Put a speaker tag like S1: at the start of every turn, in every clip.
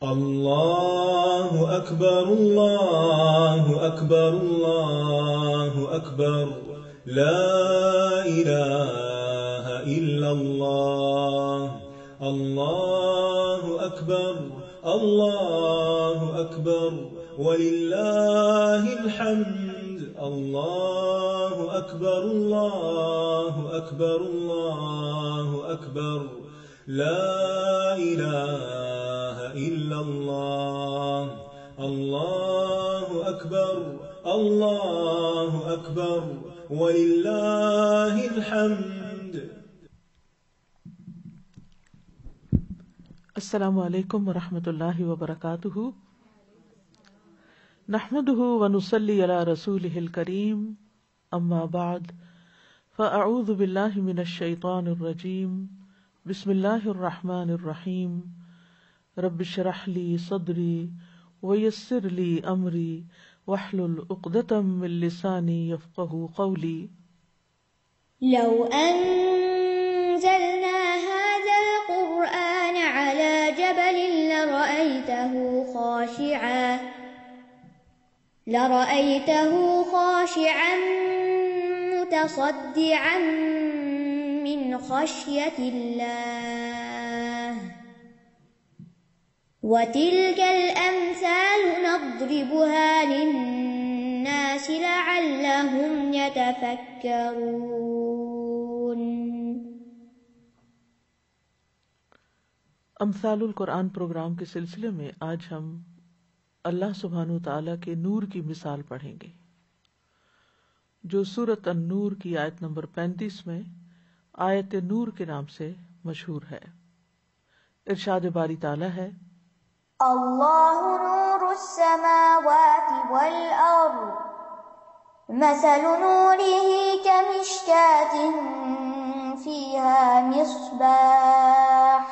S1: اللہ اکبر اللہ اکبر اللہ اکبر لا الہ الا اللہ اللہ اکبر اللہ اکبر وللہ الحمد اللہ اکبر اللہ اکبر اللہ اکبر لا الہ الا اللہ اللہ اکبر اللہ اکبر وللہ الحمد.
S2: السلام علیکم ورحمۃ اللہ وبرکاتہ. نحمده ونصلی علی رسولہ الکریم. اما بعد فاعوذ باللہ من الشیطان الرجیم. بسم اللہ الرحمن الرحیم. رب اشرح لی صدری ویسر لی امری واحلل عقدۃ من لسانی یفقهوا قولی.
S3: لو أنزلنا هذا القرآن على جبل لرأيته خاشعا متصدعا من خشية الله وتلك الأمثال نضربها للناس لعلهم يتفكرون.
S2: امثال القرآن پروگرام کے سلسلے میں آج ہم اللہ سبحانہ تعالیٰ کے نور کی مثال پڑھیں گے، جو سورۃ النور کی آیت نمبر 35 میں آیت نور کے نام سے مشہور ہے. ارشاد باری تعالیٰ ہے،
S3: اللہ نور السماوات والأرض مثل نوره كمشكاة فيها مصباح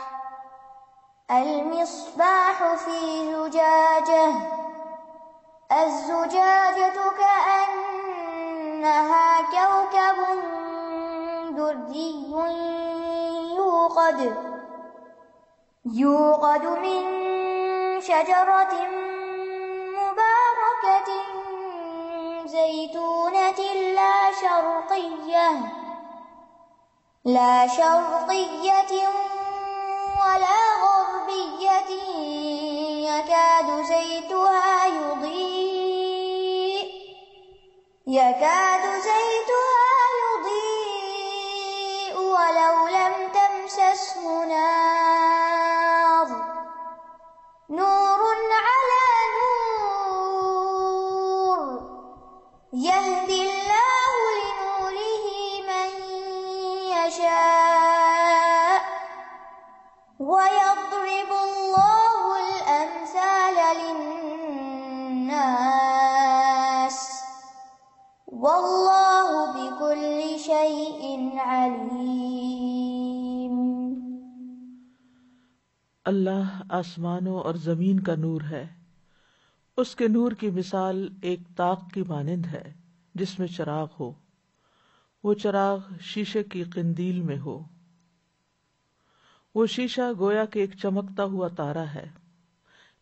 S3: المصباح في زجاجة الزجاجة كأنها كوكب دري يوقد من شجرة مباركة زيتونة لا شرقية ولا غربية يكاد زيتها يضيء ولو لم تمسسه نار نور على نور يهدي الله لنوره من يشاء ويضرب الله الأمثال للناس والله بكل شيء عليم.
S2: اللہ آسمانوں اور زمین کا نور ہے. اس کے نور کی مثال ایک طاق کی مانند ہے جس میں چراغ ہو. وہ چراغ شیشے کی قندیل میں ہو. وہ شیشہ گویا کہ ایک چمکتا ہوا تارا ہے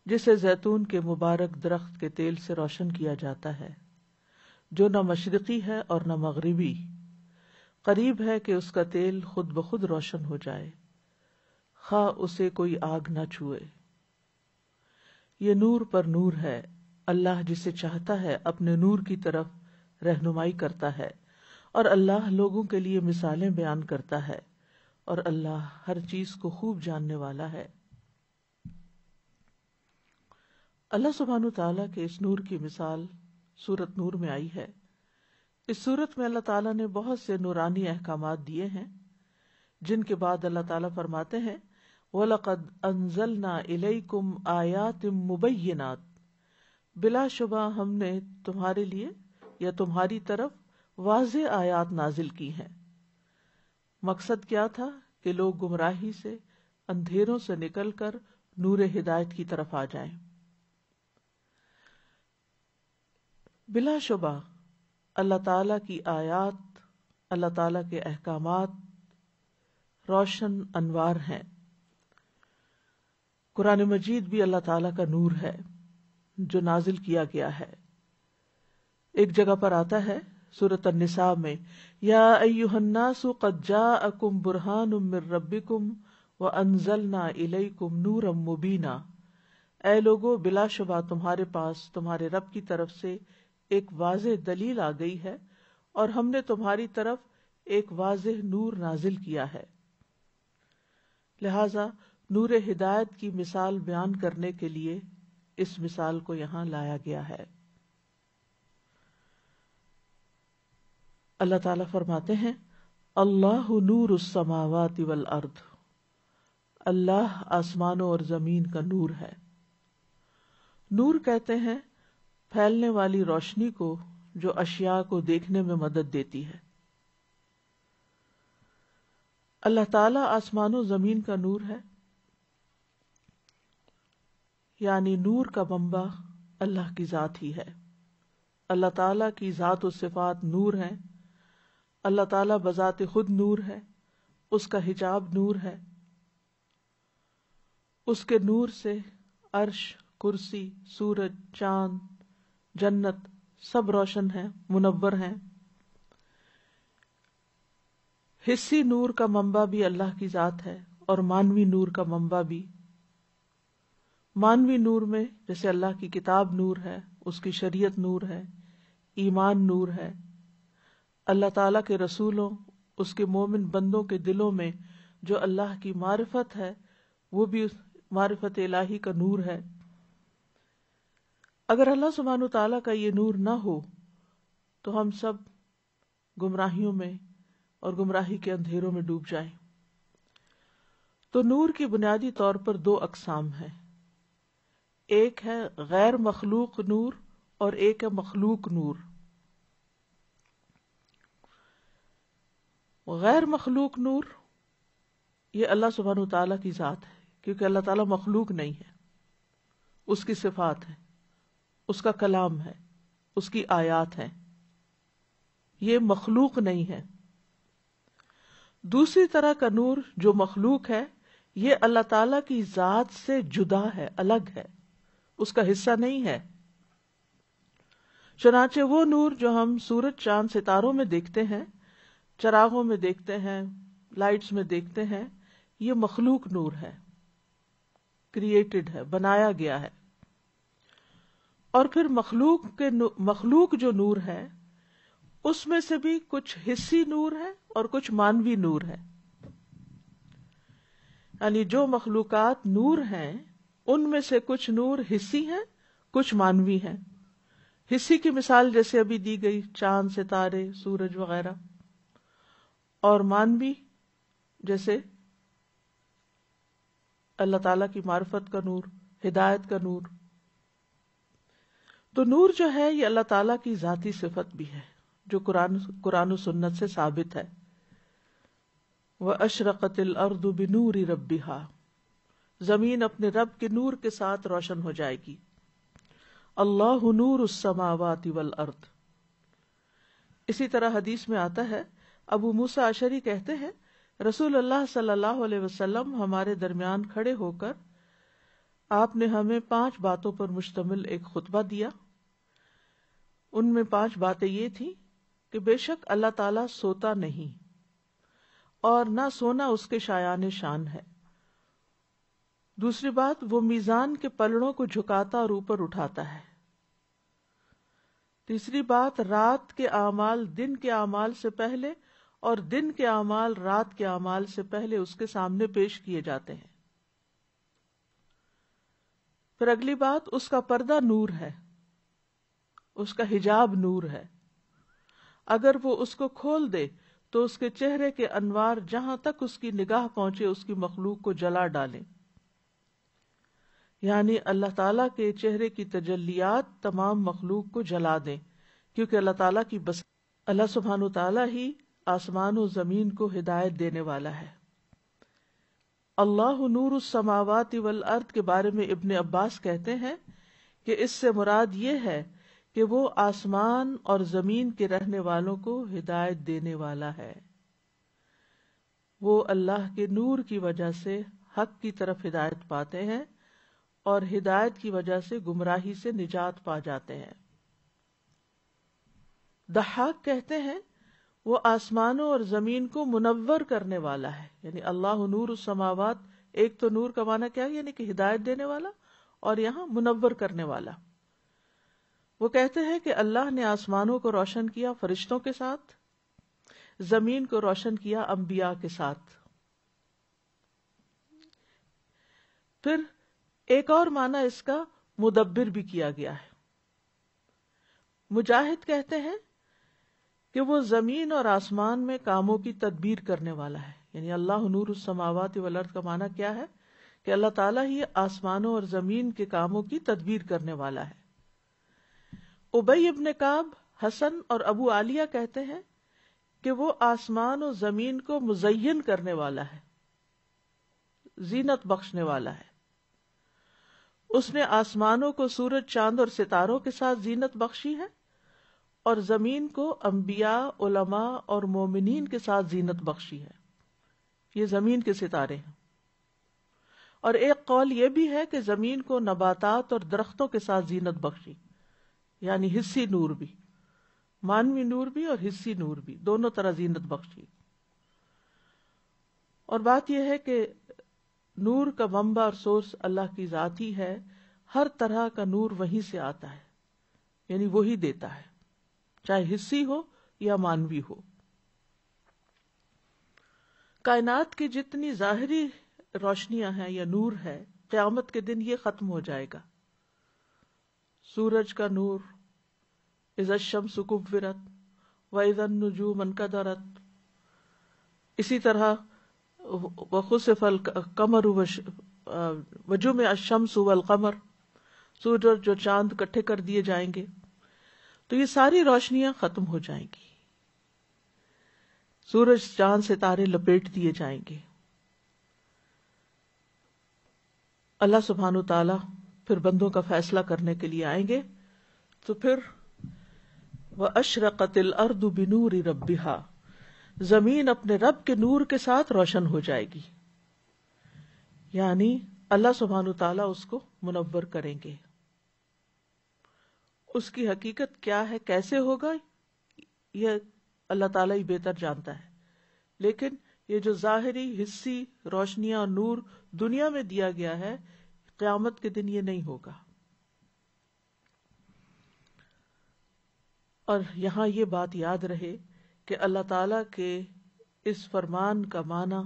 S2: جسے زیتون کے مبارک درخت کے تیل سے روشن کیا جاتا ہے، جو نہ مشرقی ہے اور نہ مغربی. قریب ہے کہ اس کا تیل خود بخود روشن ہو جائے، خواہ اسے کوئی آگ نہ چھوئے. یہ نور پر نور ہے. اللہ جسے چاہتا ہے اپنے نور کی طرف رہنمائی کرتا ہے، اور اللہ لوگوں کے لیے مثالیں بیان کرتا ہے، اور اللہ ہر چیز کو خوب جاننے والا ہے. اللہ سبحانہ تعالیٰ کے اس نور کی مثال سورۃ نور میں آئی ہے. اس سورت میں اللہ تعالیٰ نے بہت سے نورانی احکامات دیے ہیں، جن کے بعد اللہ تعالیٰ فرماتے ہیں، وَلَقَدْ أَنزَلْنَا إِلَيْكُمْ آيَاتٍ مُبَيِّنَاتٍ، بلا شبہ ہم نے تمہارے لیے یا تمہاری طرف واضح آیات نازل کی ہیں. مقصد کیا تھا کہ لوگ گمراہی سے، اندھیروں سے نکل کر نور ہدایت کی طرف آ جائیں. بلا شبہ اللہ تعالیٰ کی آیات، اللہ تعالیٰ کے احکامات روشن انوار ہیں. قرآن مجید بھی اللہ تعالیٰ کا نور ہے جو نازل کیا گیا ہے۔ ایک جگہ پر آتا ہے سورۃ النساء میں، یا ایھا الناس قد جاءکم برہان من ربکم وانزلنا الیکم نورا مبینا، اے لوگو بلا شبہ تمہارے پاس تمہارے رب کی طرف سے ایک واضح دلیل آ گئی ہے اور ہم نے تمہاری طرف ایک واضح نور نازل کیا ہے۔ لہذا نور ہدایت کی مثال بیان کرنے کے لیے اس مثال کو یہاں لایا گیا ہے۔ اللہ تعالیٰ فرماتے ہیں اللہ نور السماوات والارض، اللہ آسمانوں اور زمین کا نور ہے۔ نور کہتے ہیں پھیلنے والی روشنی کو جو اشیاء کو دیکھنے میں مدد دیتی ہے۔ اللہ تعالیٰ آسمانوں زمین کا نور ہے، یعنی نور کا منبع اللہ کی ذات ہی ہے۔ اللہ تعالیٰ کی ذات و صفات نور ہیں، اللہ تعالیٰ بذات خود نور ہے، اس کا حجاب نور ہے، اس کے نور سے عرش، کرسی، سورج، چاند، جنت سب روشن ہیں، منور ہیں۔ حسی نور کا منبع بھی اللہ کی ذات ہے اور مانوی نور کا منبع بھی۔ مانوی نور میں جیسے اللہ کی کتاب نور ہے، اس کی شریعت نور ہے، ایمان نور ہے، اللہ تعالیٰ کے رسولوں، اس کے مومن بندوں کے دلوں میں جو اللہ کی معرفت ہے وہ بھی معرفت الہی کا نور ہے۔ اگر اللہ سبحانہ تعالیٰ کا یہ نور نہ ہو تو ہم سب گمراہیوں میں اور گمراہی کے اندھیروں میں ڈوب جائیں۔ تو نور کی بنیادی طور پر دو اقسام ہیں، ایک ہے غیر مخلوق نور اور ایک ہے مخلوق نور۔ غیر مخلوق نور یہ اللہ سبحانہ تعالیٰ کی ذات ہے، کیونکہ اللہ تعالیٰ مخلوق نہیں ہے، اس کی صفات ہے، اس کا کلام ہے، اس کی آیات ہیں، یہ مخلوق نہیں ہے۔ دوسری طرح کا نور جو مخلوق ہے یہ اللہ تعالیٰ کی ذات سے جدا ہے، الگ ہے، اس کا حصہ نہیں ہے۔ چنانچہ وہ نور جو ہم سورج، چاند، ستاروں میں دیکھتے ہیں، چراغوں میں دیکھتے ہیں، لائٹس میں دیکھتے ہیں، یہ مخلوق نور ہے، کریٹڈ ہے، بنایا گیا ہے۔ اور پھر مخلوق جو نور ہے اس میں سے بھی کچھ حسی نور ہے اور کچھ مانوی نور ہے۔ یعنی جو مخلوقات نور ہیں ان میں سے کچھ نور حسی ہیں، کچھ مانوی ہیں۔ حسی کی مثال جیسے ابھی دی گئی، چاند، ستارے، سورج وغیرہ، اور مانوی جیسے اللہ تعالیٰ کی معرفت کا نور، ہدایت کا نور۔ تو نور جو ہے یہ اللہ تعالیٰ کی ذاتی صفت بھی ہے جو قرآن و سنت سے ثابت ہے۔ وَأَشْرَقَتِ الْأَرْضُ بِنُورِ رَبِّهَا، زمین اپنے رب کے نور کے ساتھ روشن ہو جائے گی۔ اللہ نور السماوات والارض۔ اسی طرح حدیث میں آتا ہے، ابو موسیٰ اشعری کہتے ہیں رسول اللہ صلی اللہ علیہ وسلم ہمارے درمیان کھڑے ہو کر آپ نے ہمیں 5 باتوں پر مشتمل ایک خطبہ دیا۔ ان میں 5 باتیں یہ تھیں کہ بے شک اللہ تعالیٰ سوتا نہیں اور نہ سونا اس کے شایان شان ہے۔ دوسری بات، وہ میزان کے پلڑوں کو جھکاتا اور اوپر اٹھاتا ہے۔ تیسری بات، رات کے اعمال دن کے اعمال سے پہلے اور دن کے اعمال رات کے اعمال سے پہلے اس کے سامنے پیش کیے جاتے ہیں۔ پھر اگلی بات، اس کا پردہ نور ہے، اس کا حجاب نور ہے، اگر وہ اس کو کھول دے تو اس کے چہرے کے انوار جہاں تک اس کی نگاہ پہنچے اس کی مخلوق کو جلا ڈالیں۔ یعنی اللہ تعالیٰ کے چہرے کی تجلیات تمام مخلوق کو جلا دیں، کیونکہ اللہ تعالیٰ کی بس اللہ سبحانہ تعالیٰ ہی آسمان و زمین کو ہدایت دینے والا ہے۔ اللہ نور السماوات والارض کے بارے میں ابن عباس کہتے ہیں کہ اس سے مراد یہ ہے کہ وہ آسمان اور زمین کے رہنے والوں کو ہدایت دینے والا ہے۔ وہ اللہ کے نور کی وجہ سے حق کی طرف ہدایت پاتے ہیں اور ہدایت کی وجہ سے گمراہی سے نجات پا جاتے ہیں۔ ضحاک کہتے ہیں وہ آسمانوں اور زمین کو منور کرنے والا ہے، یعنی اللہ نور السماوات، ایک تو نور کا معنی کیا ہے، یعنی کہ ہدایت دینے والا، اور یہاں منور کرنے والا۔ وہ کہتے ہیں کہ اللہ نے آسمانوں کو روشن کیا فرشتوں کے ساتھ، زمین کو روشن کیا انبیاء کے ساتھ۔ پھر ایک اور معنی اس کا مدبر بھی کیا گیا ہے۔ مجاہد کہتے ہیں کہ وہ زمین اور آسمان میں کاموں کی تدبیر کرنے والا ہے، یعنی اللہ نور السماوات والارض کا معنی کیا ہے کہ اللہ تعالیٰ ہی آسمانوں اور زمین کے کاموں کی تدبیر کرنے والا ہے۔ ابی ابن کعب، حسن اور ابو عالیہ کہتے ہیں کہ وہ آسمان و زمین کو مزین کرنے والا ہے، زینت بخشنے والا ہے۔ اس نے آسمانوں کو سورج، چاند اور ستاروں کے ساتھ زینت بخشی ہے، اور زمین کو انبیاء، علماء اور مومنین کے ساتھ زینت بخشی ہے۔ یہ زمین کے ستارے ہیں۔ اور ایک قول یہ بھی ہے کہ زمین کو نباتات اور درختوں کے ساتھ زینت بخشی، یعنی حسی نور بھی، مانوی نور بھی اور حسی نور بھی، دونوں طرح زینت بخشی۔ اور بات یہ ہے کہ نور کا منبع اور سورس اللہ کی ذات ہی ہے، ہر طرح کا نور وہیں سے آتا ہے، یعنی وہی دیتا ہے، چاہے حسی ہو یا مانوی ہو۔ کائنات کی جتنی ظاہری روشنیاں ہیں یا نور ہے، قیامت کے دن یہ ختم ہو جائے گا۔ سورج کا نور، اذا الشمس کورت واذا النجوم انکدرت، اسی طرح وخسف القمر وجمع الشمس والقمر، سورج اور چاند اکٹھے کر دیے جائیں گے، تو یہ ساری روشنیاں ختم ہو جائیں گی، سورج، چاند، ستارے لپیٹ دیے جائیں گے۔ اللہ سبحانہ و تعالی پھر بندوں کا فیصلہ کرنے کے لیے آئیں گے، تو پھر وَأَشْرَقَتِ الْأَرْضُ بِنُورِ رَبِّهَا، زمین اپنے رب کے نور کے ساتھ روشن ہو جائے گی، یعنی اللہ سبحانہ و تعالیٰ اس کو منور کریں گے۔ اس کی حقیقت کیا ہے، کیسے ہوگا، یہ اللہ تعالیٰ ہی بہتر جانتا ہے، لیکن یہ جو ظاہری حسی روشنیاں اور نور دنیا میں دیا گیا ہے، قیامت کے دن یہ نہیں ہوگا۔ اور یہاں یہ بات یاد رہے کہ اللہ تعالیٰ کے اس فرمان کا معنی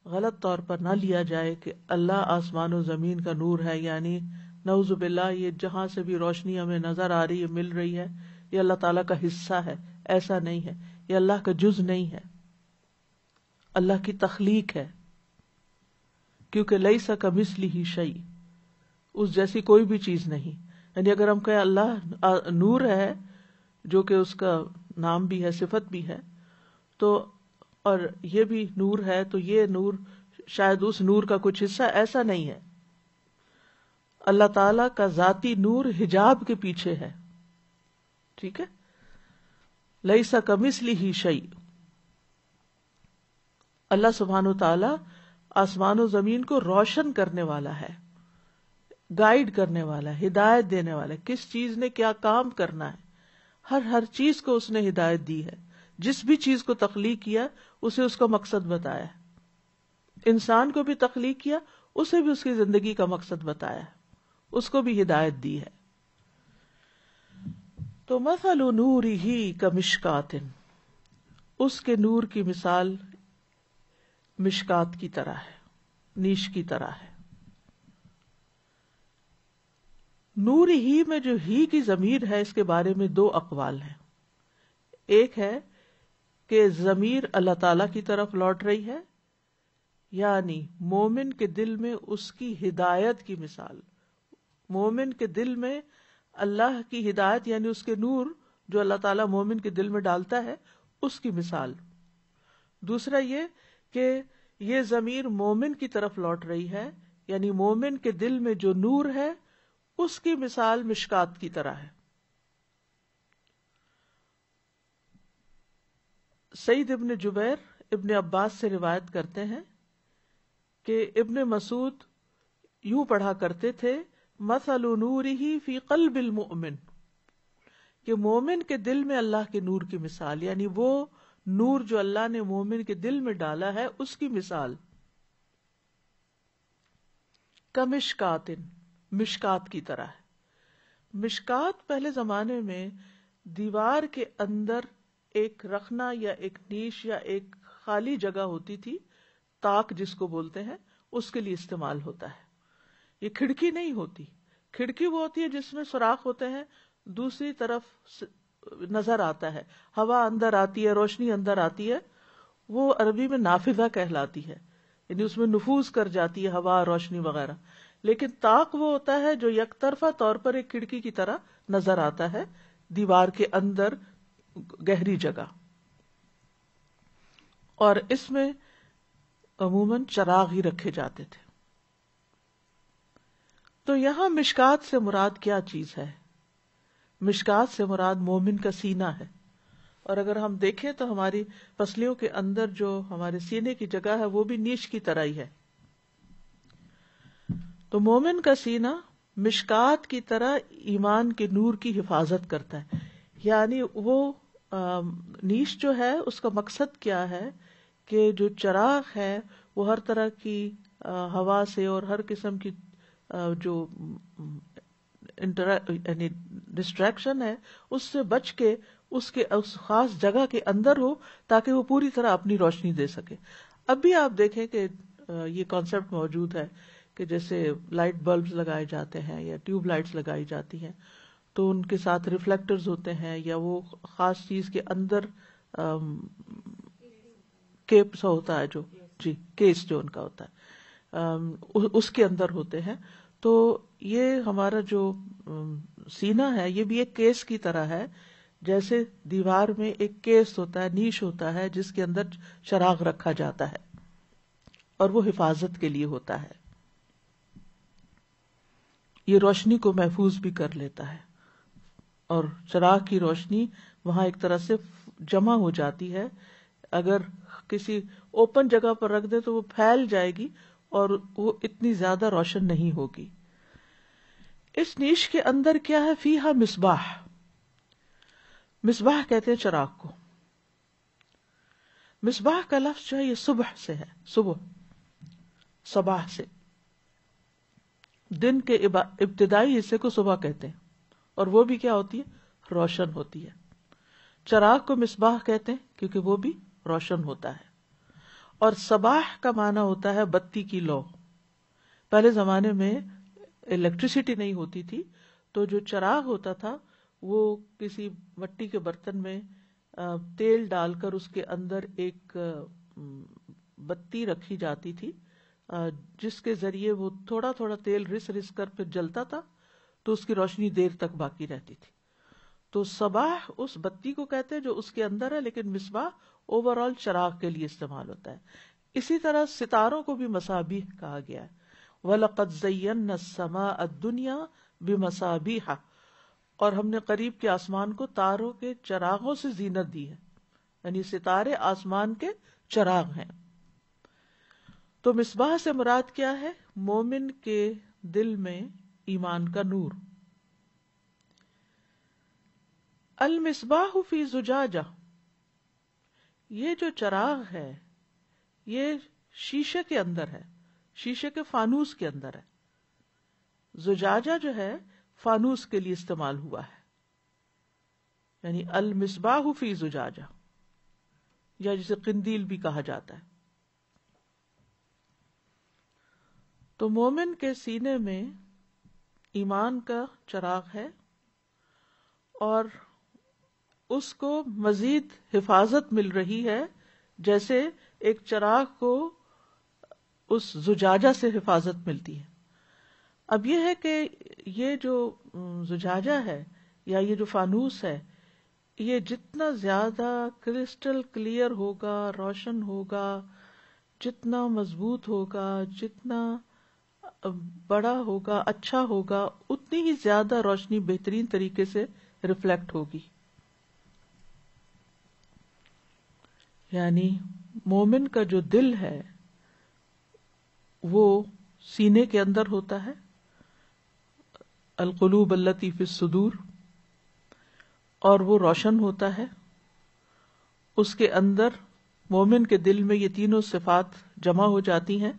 S2: غلط طور پر نہ لیا جائے کہ اللہ آسمان و زمین کا نور ہے، یعنی نعوذ باللہ یہ جہاں سے بھی روشنی ہمیں نظر آ رہی ہے، مل رہی ہے، یہ اللہ تعالیٰ کا حصہ ہے۔ ایسا نہیں ہے، یہ اللہ کا جز نہیں ہے، اللہ کی تخلیق ہے، کیونکہ لیس کمثلہ شیء، اس جیسی کوئی بھی چیز نہیں۔ یعنی اگر ہم کہیں اللہ نور ہے، جو کہ اس کا نام بھی ہے، صفت بھی ہے، تو اور یہ بھی نور ہے، تو یہ نور شاید اس نور کا کچھ حصہ، ایسا نہیں ہے۔ اللہ تعالی کا ذاتی نور حجاب کے پیچھے ہے، ٹھیک ہے، لیس کمثلہ شیء۔ اللہ سبحانہ و تعالی آسمان و زمین کو روشن کرنے والا ہے، گائیڈ کرنے والا ہے، ہدایت دینے والا ہے، کس چیز نے کیا کام کرنا ہے، ہر چیز کو اس نے ہدایت دی ہے۔ جس بھی چیز کو تخلیق کیا اسے اس کا مقصد بتایا ہے، انسان کو بھی تخلیق کیا، اسے بھی اس کی زندگی کا مقصد بتایا ہے، اس کو بھی ہدایت دی ہے۔ تو مثل نورہ کمشکات، اس کے نور کی مثال مشکات کی طرح ہے، نیش کی طرح ہے۔ نور ہی میں جو ہی کی ضمیر ہے، اس کے بارے میں دو اقوال ہیں۔ ایک ہے کہ ضمیر اللہ تعالی کی طرف لوٹ رہی ہے، یعنی مومن کے دل میں اس کی ہدایت کی مثال، مومن کے دل میں اللہ کی ہدایت یعنی اس کے نور جو اللہ تعالیٰ مومن کے دل میں ڈالتا ہے، اس کی مثال۔ دوسرا یہ کہ یہ ضمیر مومن کی طرف لوٹ رہی ہے، یعنی مومن کے دل میں جو نور ہے اس کی مثال مشکات کی طرح ہے۔ سعید ابن جبیر ابن عباس سے روایت کرتے ہیں کہ ابن مسعود یوں پڑھا کرتے تھے مثل نورہ فی قلب المؤمن، کہ مومن کے دل میں اللہ کے نور کی مثال، یعنی وہ نور جو اللہ نے مومن کے دل میں ڈالا ہے اس کی مثال، کمشکات، مشکات کی طرح ہے۔ مشکات پہلے زمانے میں دیوار کے اندر ایک رخنا یا ایک نیش یا ایک خالی جگہ ہوتی تھی، تاک جس کو بولتے ہیں، اس کے لیے استعمال ہوتا ہے۔ یہ کھڑکی نہیں ہوتی، کھڑکی وہ ہوتی ہے جس میں سوراخ ہوتے ہیں، دوسری طرف نظر آتا ہے، ہوا اندر آتی ہے، روشنی اندر آتی ہے، وہ عربی میں نافذہ کہلاتی ہے، یعنی اس میں نفوذ کر جاتی ہے ہوا، روشنی وغیرہ۔ لیکن طاق وہ ہوتا ہے جو یک طرفہ طور پر ایک کھڑکی کی طرح نظر آتا ہے دیوار کے اندر گہری جگہ، اور اس میں عموماً چراغ ہی رکھے جاتے تھے۔ تو یہاں مشکات سے مراد کیا چیز ہے؟ مشکات سے مراد مومن کا سینہ ہے، اور اگر ہم دیکھیں تو ہماری پسلیوں کے اندر جو ہمارے سینے کی جگہ ہے وہ بھی نیش کی طرح ہی ہے۔ تو مومن کا سینہ مشکات کی طرح ایمان کے نور کی حفاظت کرتا ہے، یعنی وہ نیش جو ہے اس کا مقصد کیا ہے کہ جو چراغ ہے وہ ہر طرح کی ہوا سے اور ہر قسم کی جو یعنی ڈسٹریکشن ہے اس سے بچ کے اس کے اس خاص جگہ کے اندر ہو تاکہ وہ پوری طرح اپنی روشنی دے سکے۔ اب بھی آپ دیکھیں کہ یہ کانسیپٹ موجود ہے کہ جیسے لائٹ بلبز لگائے جاتے ہیں یا ٹیوب لائٹس لگائی جاتی ہیں تو ان کے ساتھ ریفلیکٹرز ہوتے ہیں یا وہ خاص چیز کے اندر کیپ سا ہوتا ہے جو کیس جو ان کا ہوتا ہے اس کے اندر ہوتے ہیں۔ تو یہ ہمارا جو سینہ ہے یہ بھی ایک کیس کی طرح ہے، جیسے دیوار میں ایک کیس ہوتا ہے، نیش ہوتا ہے جس کے اندر چراغ رکھا جاتا ہے اور وہ حفاظت کے لیے ہوتا ہے، یہ روشنی کو محفوظ بھی کر لیتا ہے، اور چراغ کی روشنی وہاں ایک طرح سے جمع ہو جاتی ہے، اگر کسی اوپن جگہ پر رکھ دے تو وہ پھیل جائے گی اور وہ اتنی زیادہ روشن نہیں ہوگی۔ اس نیش کے اندر کیا ہے؟ فیہا مصباح، مصباح کہتے ہیں چراغ کو۔ مصباح کا لفظ جو ہے یہ صبح سے ہے، صبح، صباح سے، دن کے ابتدائی حصے کو صبح کہتے ہیں، اور وہ بھی کیا ہوتی ہے؟ روشن ہوتی ہے۔ چراغ کو مصباح کہتے ہیں کیونکہ وہ بھی روشن ہوتا ہے، اور صباح کا معنی ہوتا ہے بتی کی لو۔ پہلے زمانے میں الیکٹریسٹی نہیں ہوتی تھی تو جو چراغ ہوتا تھا وہ کسی مٹی کے برتن میں تیل ڈال کر اس کے اندر ایک بتی رکھی جاتی تھی جس کے ذریعے وہ تھوڑا تھوڑا تیل رس رس کر پھر جلتا تھا تو اس کی روشنی دیر تک باقی رہتی تھی۔ تو صباح اس بتی کو کہتے ہیں جو اس کے اندر ہے، لیکن مصباح اوور آل چراغ کے لیے استعمال ہوتا ہے۔ اسی طرح ستاروں کو بھی مصابیح کہا گیا ہے، وَلَقَدْ زَيَّنَّا السَّمَاءَ الدُّنْيَا بِمَصَابِيحَ، اور ہم نے قریب کے آسمان کو تاروں کے چراغوں سے زینت دی ہے، یعنی ستارے آسمان کے چراغ ہیں۔ تو مصباح سے مراد کیا ہے؟ مومن کے دل میں ایمان کا نور۔ المصباح فی زجاجہ، یہ جو چراغ ہے یہ شیشے کے اندر ہے، شیشے کے فانوس کے اندر ہے۔ زجاجہ جو ہے فانوس کے لیے استعمال ہوا ہے، یعنی المصباح فی زجاجہ، یا جسے قندیل بھی کہا جاتا ہے۔ تو مومن کے سینے میں ایمان کا چراغ ہے اور اس کو مزید حفاظت مل رہی ہے، جیسے ایک چراغ کو اس زجاجہ سے حفاظت ملتی ہے۔ اب یہ ہے کہ یہ جو زجاجہ ہے یا یہ جو فانوس ہے یہ جتنا زیادہ کرسٹل کلیئر ہوگا، روشن ہوگا، جتنا مضبوط ہوگا، جتنا بڑا ہوگا، اچھا ہوگا، اتنی ہی زیادہ روشنی بہترین طریقے سے ریفلیکٹ ہوگی۔ یعنی مومن کا جو دل ہے وہ سینے کے اندر ہوتا ہے، القلوب التی فی الصدور، اور وہ روشن ہوتا ہے. اس کے اندر مومن کے دل میں یہ تینوں صفات جمع ہو جاتی ہیں.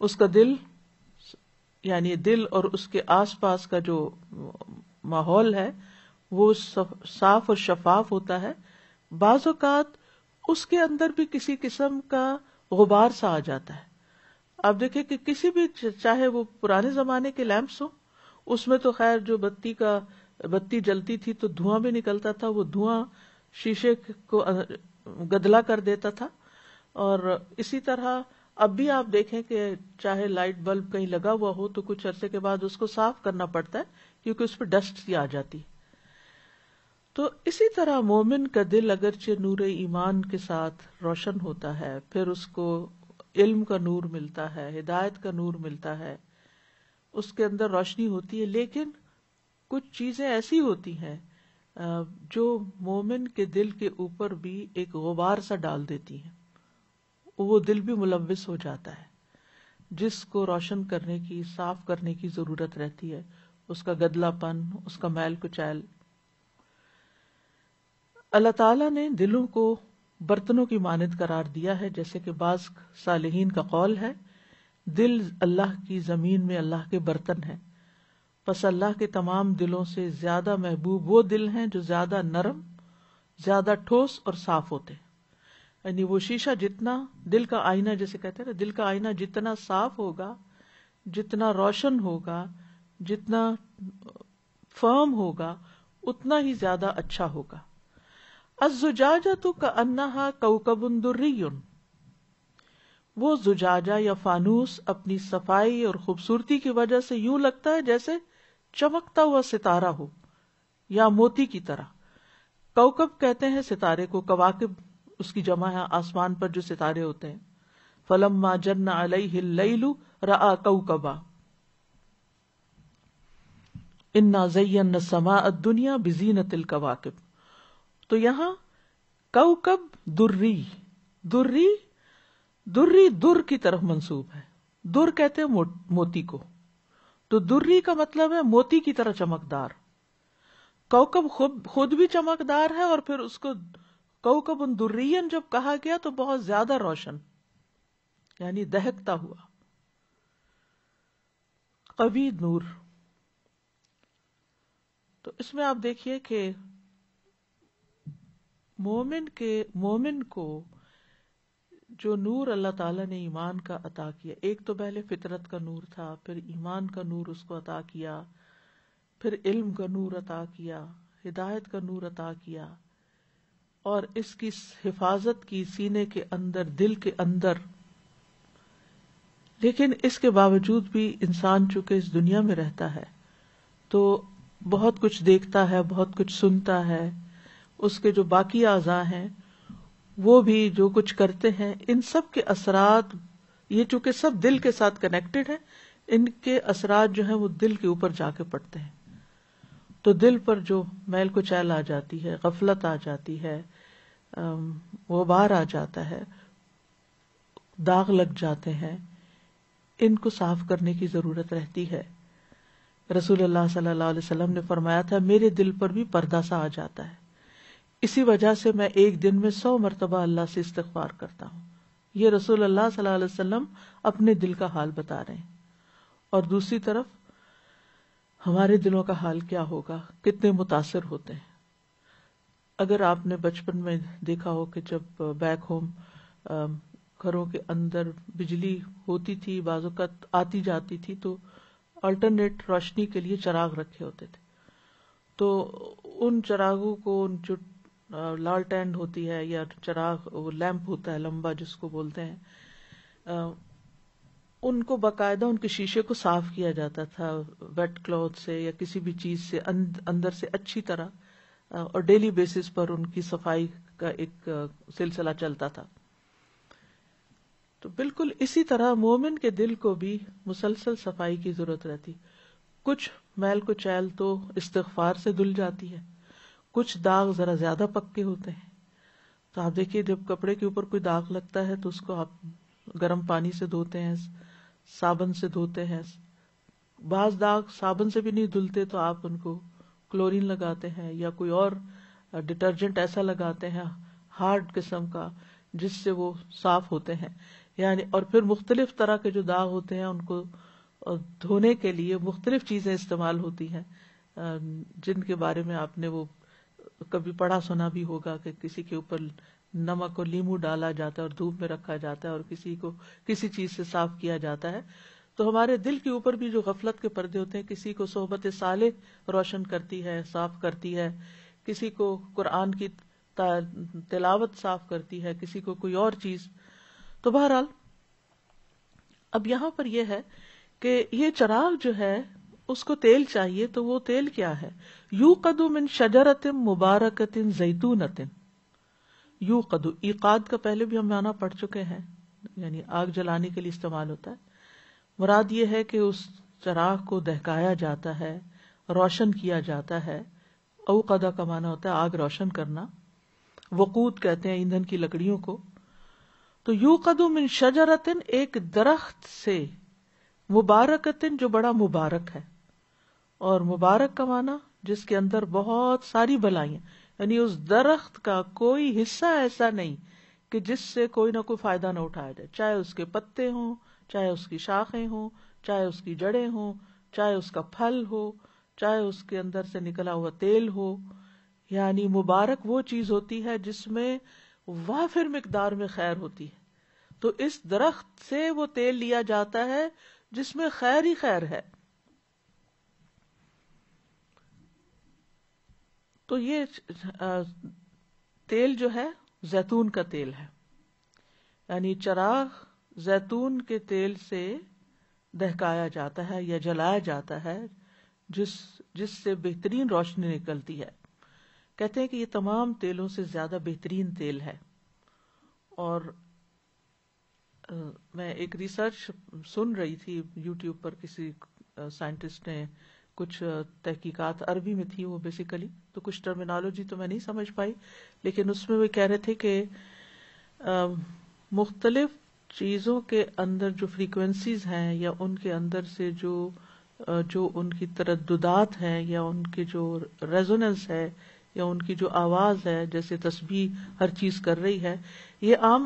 S2: اس کا دل یعنی دل اور اس کے آس پاس کا جو ماحول ہے وہ صاف اور شفاف ہوتا ہے. بعض اوقات اس کے اندر بھی کسی قسم کا غبار سا آ جاتا ہے. آپ دیکھیں کہ کسی بھی چاہے وہ پرانے زمانے کے لیمپس ہوں، اس میں تو خیر جو بتی جلتی تھی تو دھواں بھی نکلتا تھا، وہ دھواں شیشے کو گدلا کر دیتا تھا. اور اسی طرح اب بھی آپ دیکھیں کہ چاہے لائٹ بلب کہیں لگا ہوا ہو تو کچھ عرصے کے بعد اس کو صاف کرنا پڑتا ہے کیونکہ اس پہ ڈسٹ سی آ جاتی. تو اسی طرح مومن کا دل اگرچہ نور ایمان کے ساتھ روشن ہوتا ہے، پھر اس کو علم کا نور ملتا ہے، ہدایت کا نور ملتا ہے، اس کے اندر روشنی ہوتی ہے، لیکن کچھ چیزیں ایسی ہوتی ہیں جو مومن کے دل کے اوپر بھی ایک غبار سا ڈال دیتی ہیں. وہ دل بھی ملوث ہو جاتا ہے، جس کو روشن کرنے کی، صاف کرنے کی ضرورت رہتی ہے. اس کا گدلا پن، اس کا میل کچیل. اللہ تعالیٰ نے دلوں کو برتنوں کی مانند قرار دیا ہے، جیسے کہ بعض صالحین کا قول ہے، دل اللہ کی زمین میں اللہ کے برتن ہیں، پس اللہ کے تمام دلوں سے زیادہ محبوب وہ دل ہیں جو زیادہ نرم، زیادہ ٹھوس اور صاف ہوتے ہیں. یعنی وہ شیشہ جتنا، دل کا آئینہ جیسے کہتے ہیں نا، دل کا آئینہ جتنا صاف ہوگا، جتنا روشن ہوگا، جتنا فرم ہوگا، اتنا ہی زیادہ اچھا ہوگا. الزجاجۃ کأنہا کوکب دری، وہ زجاجہ یا فانوس اپنی صفائی اور خوبصورتی کی وجہ سے یوں لگتا ہے جیسے چمکتا ہوا ستارہ ہو یا موتی کی طرح. کوکب کہتے ہیں ستارے کو، کواکب اس کی جمع ہے، آسمان پر جو ستارے ہوتے ہیں. فلما جن علیہ اللیل رأى کوکبا انا زینا السماء الدنیا بزینۃ الکواکب. تو یہاں کوکب دری، دری در کی طرف منسوب ہے. در کہتے ہیں موتی کو، تو دری کا مطلب ہے موتی کی طرح چمکدار. کوکب خود بھی چمکدار ہے، اور پھر اس کو کوکب درین جب کہا گیا تو بہت زیادہ روشن، یعنی دہکتا ہوا قوی نور. تو اس میں آپ دیکھیے کہ مومن کو جو نور اللہ تعالیٰ نے ایمان کا عطا کیا، ایک تو پہلے فطرت کا نور تھا، پھر ایمان کا نور اس کو عطا کیا، پھر علم کا نور عطا کیا، ہدایت کا نور عطا کیا، اور اس کی حفاظت کی سینے کے اندر، دل کے اندر. لیکن اس کے باوجود بھی انسان چونکہ اس دنیا میں رہتا ہے تو بہت کچھ دیکھتا ہے، بہت کچھ سنتا ہے. اس کے جو باقی اعضاء ہیں وہ بھی جو کچھ کرتے ہیں، ان سب کے اثرات، یہ چونکہ سب دل کے ساتھ کنیکٹڈ ہیں، ان کے اثرات جو ہیں وہ دل کے اوپر جا کے پڑتے ہیں. تو دل پر جو میل کچیل آ جاتی ہے، غفلت آ جاتی ہے، غبار آ جاتا ہے، داغ لگ جاتے ہیں، ان کو صاف کرنے کی ضرورت رہتی ہے. رسول اللہ صلی اللہ علیہ وسلم نے فرمایا تھا، میرے دل پر بھی پردہ سا آ جاتا ہے، اسی وجہ سے میں ایک دن میں 100 مرتبہ اللہ سے استغفار کرتا ہوں. یہ رسول اللہ صلی اللہ علیہ وسلم اپنے دل کا حال بتا رہے ہیں. اور دوسری طرف ہمارے دلوں کا حال کیا ہوگا، کتنے متاثر ہوتے ہیں. اگر آپ نے بچپن میں دیکھا ہو کہ جب بیک ہوم گھروں کے اندر بجلی ہوتی تھی، بعض اوقات آتی جاتی تھی، تو الٹرنیٹ روشنی کے لیے چراغ رکھے ہوتے تھے. تو ان چراغوں کو، ان جو لالٹین ہوتی ہے یا چراغ، وہ لیمپ ہوتا ہے لمبا جس کو بولتے ہیں، ان کو باقاعدہ ان کے شیشے کو صاف کیا جاتا تھا ویٹ کلوتھ سے یا کسی بھی چیز سے، اندر سے اچھی طرح، اور ڈیلی بیسس پر ان کی صفائی کا ایک سلسلہ چلتا تھا. تو بالکل اسی طرح مومن کے دل کو بھی مسلسل صفائی کی ضرورت رہتی. کچھ میل کچیل تو استغفار سے دھل جاتی ہے، کچھ داغ ذرا زیادہ پکے ہوتے ہیں. تو آپ دیکھیے جب کپڑے کے اوپر کوئی داغ لگتا ہے تو اس کو آپ گرم پانی سے دھوتے ہیں، صابن سے دھوتے ہیں. بعض داغ صابن سے بھی نہیں دھلتے تو آپ ان کو کلورین لگاتے ہیں یا کوئی اور ڈٹرجنٹ ایسا لگاتے ہیں ہارڈ قسم کا جس سے وہ صاف ہوتے ہیں. یعنی اور پھر مختلف طرح کے جو داغ ہوتے ہیں ان کو دھونے کے لیے مختلف چیزیں استعمال ہوتی ہیں جن کے بارے میں آپ نے وہ کبھی پڑھا سنا بھی ہوگا کہ کسی کے اوپر نمک اور لیمو ڈالا جاتا ہے اور دھوپ میں رکھا جاتا ہے اور کسی کو کسی چیز سے صاف کیا جاتا ہے. تو ہمارے دل کے اوپر بھی جو غفلت کے پردے ہوتے ہیں، کسی کو صحبت صالح روشن کرتی ہے، صاف کرتی ہے، کسی کو قرآن کی تلاوت صاف کرتی ہے، کسی کو کوئی اور چیز. تو بہرحال اب یہاں پر یہ ہے کہ یہ چراغ جو ہے اس کو تیل چاہیے. تو وہ تیل کیا ہے؟ یوقد من شجرۃ مبارکۃ زیتونۃ. یوقد، ایقاد کا پہلے بھی ہم معنی پڑھ چکے ہیں، یعنی آگ جلانے کے لیے استعمال ہوتا ہے. مراد یہ ہے کہ اس چراغ کو دہکایا جاتا ہے، روشن کیا جاتا ہے. اوقدہ کا معنی ہوتا ہے آگ روشن کرنا. وقود کہتے ہیں ایندھن کی لکڑیوں کو. تو یوقد من شجرۃ، ایک درخت سے، مبارکۃ جو بڑا مبارک ہے. اور مبارک کا معنی جس کے اندر بہت ساری بلائیں، یعنی اس درخت کا کوئی حصہ ایسا نہیں کہ جس سے کوئی نہ کوئی فائدہ نہ اٹھایا جائے، چاہے اس کے پتے ہوں، چاہے اس کی شاخیں ہوں، چاہے اس کی جڑیں ہوں، چاہے اس کا پھل ہو، چاہے اس کے اندر سے نکلا ہوا تیل ہو. یعنی مبارک وہ چیز ہوتی ہے جس میں وافر مقدار میں خیر ہوتی ہے. تو اس درخت سے وہ تیل لیا جاتا ہے جس میں خیر ہی خیر ہے. تو یہ تیل جو ہے زیتون کا تیل ہے، یعنی چراغ زیتون کے تیل سے دہکایا جاتا ہے یا جلایا جاتا ہے جس سے بہترین روشنی نکلتی ہے. کہتے ہیں کہ یہ تمام تیلوں سے زیادہ بہترین تیل ہے. اور میں ایک ریسرچ سن رہی تھی یوٹیوب پر، کسی سائنٹسٹ نے کچھ تحقیقات عربی میں تھی وہ بیسیکلی، تو کچھ ٹرمینالوجی تو میں نہیں سمجھ پائی، لیکن اس میں وہ کہہ رہے تھے کہ مختلف چیزوں کے اندر جو فریکوینسیز ہیں یا ان کے اندر سے جو ان کی ترددات ہیں یا ان کے جو ریزوننس ہے یا ان کی جو آواز ہے، جیسے تسبیح ہر چیز کر رہی ہے، یہ عام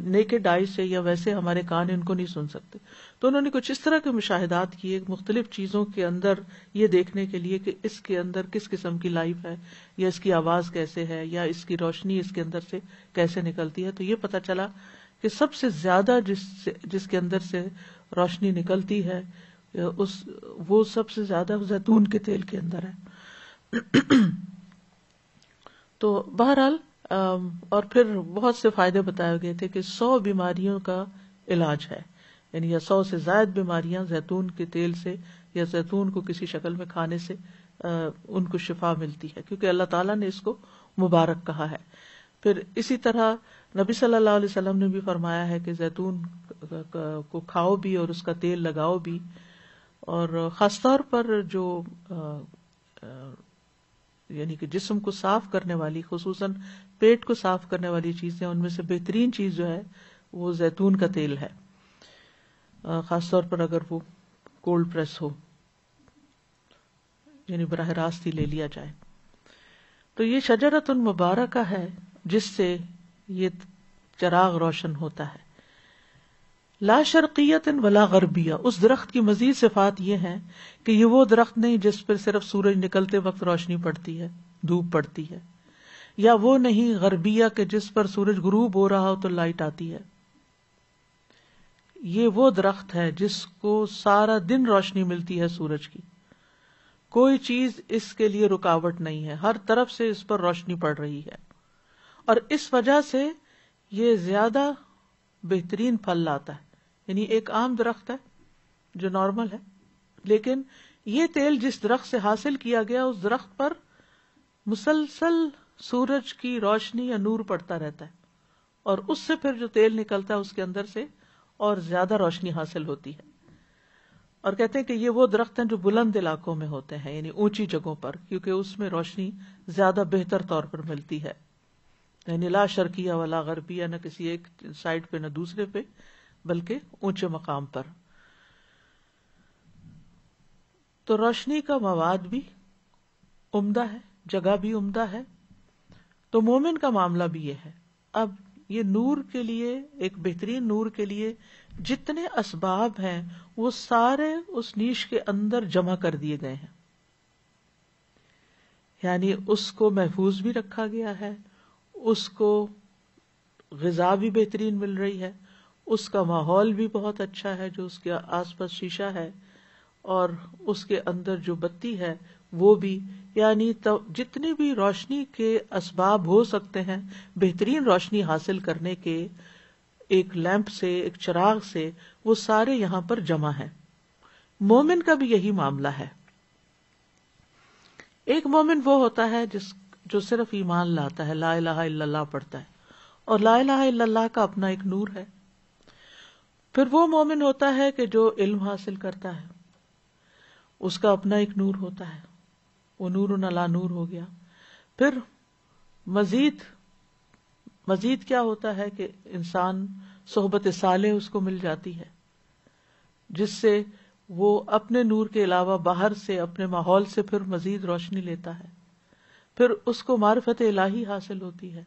S2: نیکڈ آئی سے یا ویسے ہمارے کان ان کو نہیں سن سکتے. تو انہوں نے کچھ اس طرح کے مشاہدات کیے مختلف چیزوں کے اندر یہ دیکھنے کے لیے کہ اس کے اندر کس قسم کی لائف ہے یا اس کی آواز کیسے ہے یا اس کی روشنی اس کے اندر سے کیسے نکلتی ہے. تو یہ پتہ چلا کہ سب سے زیادہ جس کے اندر سے روشنی نکلتی ہے وہ سب سے زیادہ زیتون کے تیل کے اندر ہے. تو بہرحال اور پھر بہت سے فائدے بتائے گئے تھے کہ 100 بیماریوں کا علاج ہے، یعنی یا 100 سے زائد بیماریاں زیتون کے تیل سے یا زیتون کو کسی شکل میں کھانے سے ان کو شفا ملتی ہے، کیونکہ اللہ تعالیٰ نے اس کو مبارک کہا ہے. پھر اسی طرح نبی صلی اللہ علیہ وسلم نے بھی فرمایا ہے کہ زیتون کو کھاؤ بھی اور اس کا تیل لگاؤ بھی. اور خاص طور پر جو یعنی کہ جسم کو صاف کرنے والی، خصوصاً پیٹ کو صاف کرنے والی چیزیں، ان میں سے بہترین چیز جو ہے وہ زیتون کا تیل ہے، خاص طور پر اگر وہ کولڈ پریس ہو، یعنی براہ راست ہی لے لیا جائے. تو یہ شجرۃ مبارکہ ہے جس سے یہ چراغ روشن ہوتا ہے. لا شرقیۃ ولا غربیہ، اس درخت کی مزید صفات یہ ہیں کہ یہ وہ درخت نہیں جس پر صرف سورج نکلتے وقت روشنی پڑتی ہے، دھوپ پڑتی ہے، یا وہ نہیں غربیہ کہ جس پر سورج غروب ہو رہا ہو تو لائٹ آتی ہے. یہ وہ درخت ہے جس کو سارا دن روشنی ملتی ہے سورج کی، کوئی چیز اس کے لیے رکاوٹ نہیں ہے، ہر طرف سے اس پر روشنی پڑ رہی ہے. اور اس وجہ سے یہ زیادہ بہترین پھل لاتا ہے. یعنی ایک عام درخت ہے جو نارمل ہے، لیکن یہ تیل جس درخت سے حاصل کیا گیا اس درخت پر مسلسل سورج کی روشنی یا نور پڑتا رہتا ہے، اور اس سے پھر جو تیل نکلتا ہے اس کے اندر سے اور زیادہ روشنی حاصل ہوتی ہے. اور کہتے ہیں کہ یہ وہ درخت ہیں جو بلند علاقوں میں ہوتے ہیں، یعنی اونچی جگہوں پر، کیونکہ اس میں روشنی زیادہ بہتر طور پر ملتی ہے. یعنی لا شرقیہ ولا غربیہ، نہ کسی ایک سائڈ پہ نہ دوسرے پہ، بلکہ اونچے مقام پر. تو روشنی کا مواد بھی عمدہ ہے، جگہ بھی عمدہ ہے. تو مومن کا معاملہ بھی یہ ہے. اب یہ نور کے لیے، ایک بہترین نور کے لیے جتنے اسباب ہیں وہ سارے اس نیش کے اندر جمع کر دیے گئے ہیں. یعنی اس کو محفوظ بھی رکھا گیا ہے، اس کو غذا بھی بہترین مل رہی ہے، اس کا ماحول بھی بہت اچھا ہے جو اس کے آس پاس شیشہ ہے، اور اس کے اندر جو بتی ہے وہ بھی، یعنی جتنی بھی روشنی کے اسباب ہو سکتے ہیں بہترین روشنی حاصل کرنے کے، ایک لیمپ سے، ایک چراغ سے، وہ سارے یہاں پر جمع ہیں. مومن کا بھی یہی معاملہ ہے. ایک مومن وہ ہوتا ہے جو صرف ایمان لاتا ہے، لا الہ الا اللہ پڑھتا ہے، اور لا الہ الا اللہ کا اپنا ایک نور ہے. پھر وہ مومن ہوتا ہے کہ جو علم حاصل کرتا ہے، اس کا اپنا ایک نور ہوتا ہے، وہ نور علی نور ہو گیا. پھر مزید کیا ہوتا ہے کہ انسان صحبت صالح اس کو مل جاتی ہے، جس سے وہ اپنے نور کے علاوہ باہر سے، اپنے ماحول سے پھر مزید روشنی لیتا ہے. پھر اس کو معرفت الہی حاصل ہوتی ہے،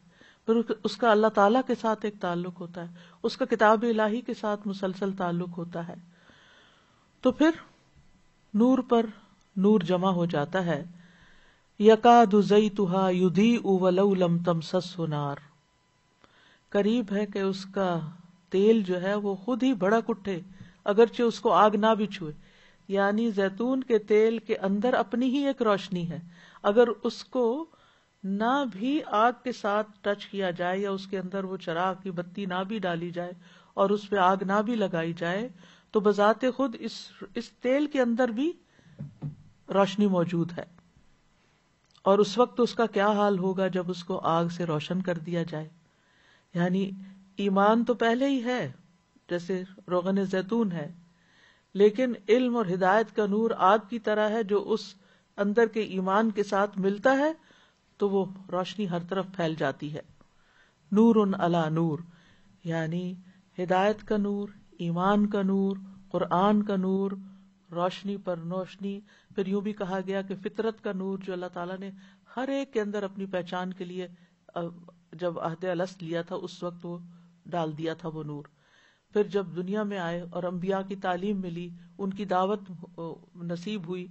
S2: پھر اس کا اللہ تعالیٰ کے ساتھ ایک تعلق ہوتا ہے، اس کا کتاب الہی کے ساتھ مسلسل تعلق ہوتا ہے. تو پھر نور پر نور جمع ہو جاتا ہے. یکاد زیتھا یضیء ولو لم تمسسہ نار، قریب ہے کہ اس کا تیل جو ہے وہ خود ہی بھڑک اٹھے اگرچہ اس کو آگ نہ بھی چھوئے. یعنی زیتون کے تیل کے اندر اپنی ہی ایک روشنی ہے، اگر اس کو نہ بھی آگ کے ساتھ ٹچ کیا جائے، یا اس کے اندر وہ چراغ کی بتی نہ بھی ڈالی جائے اور اس پہ آگ نہ بھی لگائی جائے، تو بذات خود اس تیل کے اندر بھی روشنی موجود ہے. اور اس وقت اس کا کیا حال ہوگا جب اس کو آگ سے روشن کر دیا جائے. یعنی ایمان تو پہلے ہی ہے، جیسے روغن زیتون ہے، لیکن علم اور ہدایت کا نور آگ کی طرح ہے جو اس اندر کے ایمان کے ساتھ ملتا ہے تو وہ روشنی ہر طرف پھیل جاتی ہے. نور علی نور، یعنی ہدایت کا نور، ایمان کا نور، قرآن کا نور، روشنی پر روشنی. پھر یوں بھی کہا گیا کہ فطرت کا نور جو اللہ تعالیٰ نے ہر ایک کے اندر اپنی پہچان کے لیے جب عہد الست لیا تھا اس وقت وہ ڈال دیا تھا وہ نور. پھر جب دنیا میں آئے اور انبیاء کی تعلیم ملی، ان کی دعوت نصیب ہوئی،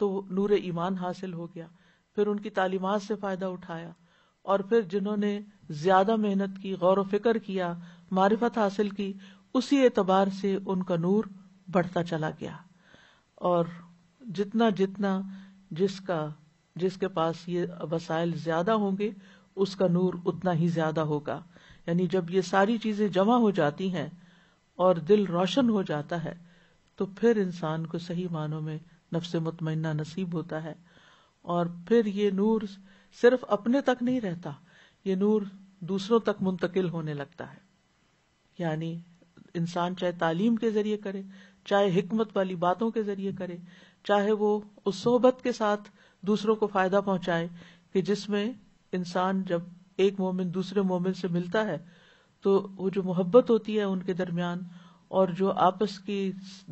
S2: تو نور ایمان حاصل ہو گیا. پھر ان کی تعلیمات سے فائدہ اٹھایا، اور پھر جنہوں نے زیادہ محنت کی، غور و فکر کیا، معرفت حاصل کی، اسی اعتبار سے ان کا نور بڑھتا چلا گیا. اور جتنا جس کے پاس یہ وسائل زیادہ ہوں گے اس کا نور اتنا ہی زیادہ ہوگا. یعنی جب یہ ساری چیزیں جمع ہو جاتی ہیں اور دل روشن ہو جاتا ہے تو پھر انسان کو صحیح معنوں میں نفس مطمئنہ نصیب ہوتا ہے. اور پھر یہ نور صرف اپنے تک نہیں رہتا، یہ نور دوسروں تک منتقل ہونے لگتا ہے. یعنی انسان چاہے تعلیم کے ذریعے کرے، چاہے حکمت والی باتوں کے ذریعے کرے، چاہے وہ اس صحبت کے ساتھ دوسروں کو فائدہ پہنچائے کہ جس میں انسان جب ایک مومن دوسرے مومن سے ملتا ہے تو وہ جو محبت ہوتی ہے ان کے درمیان اور جو آپس کی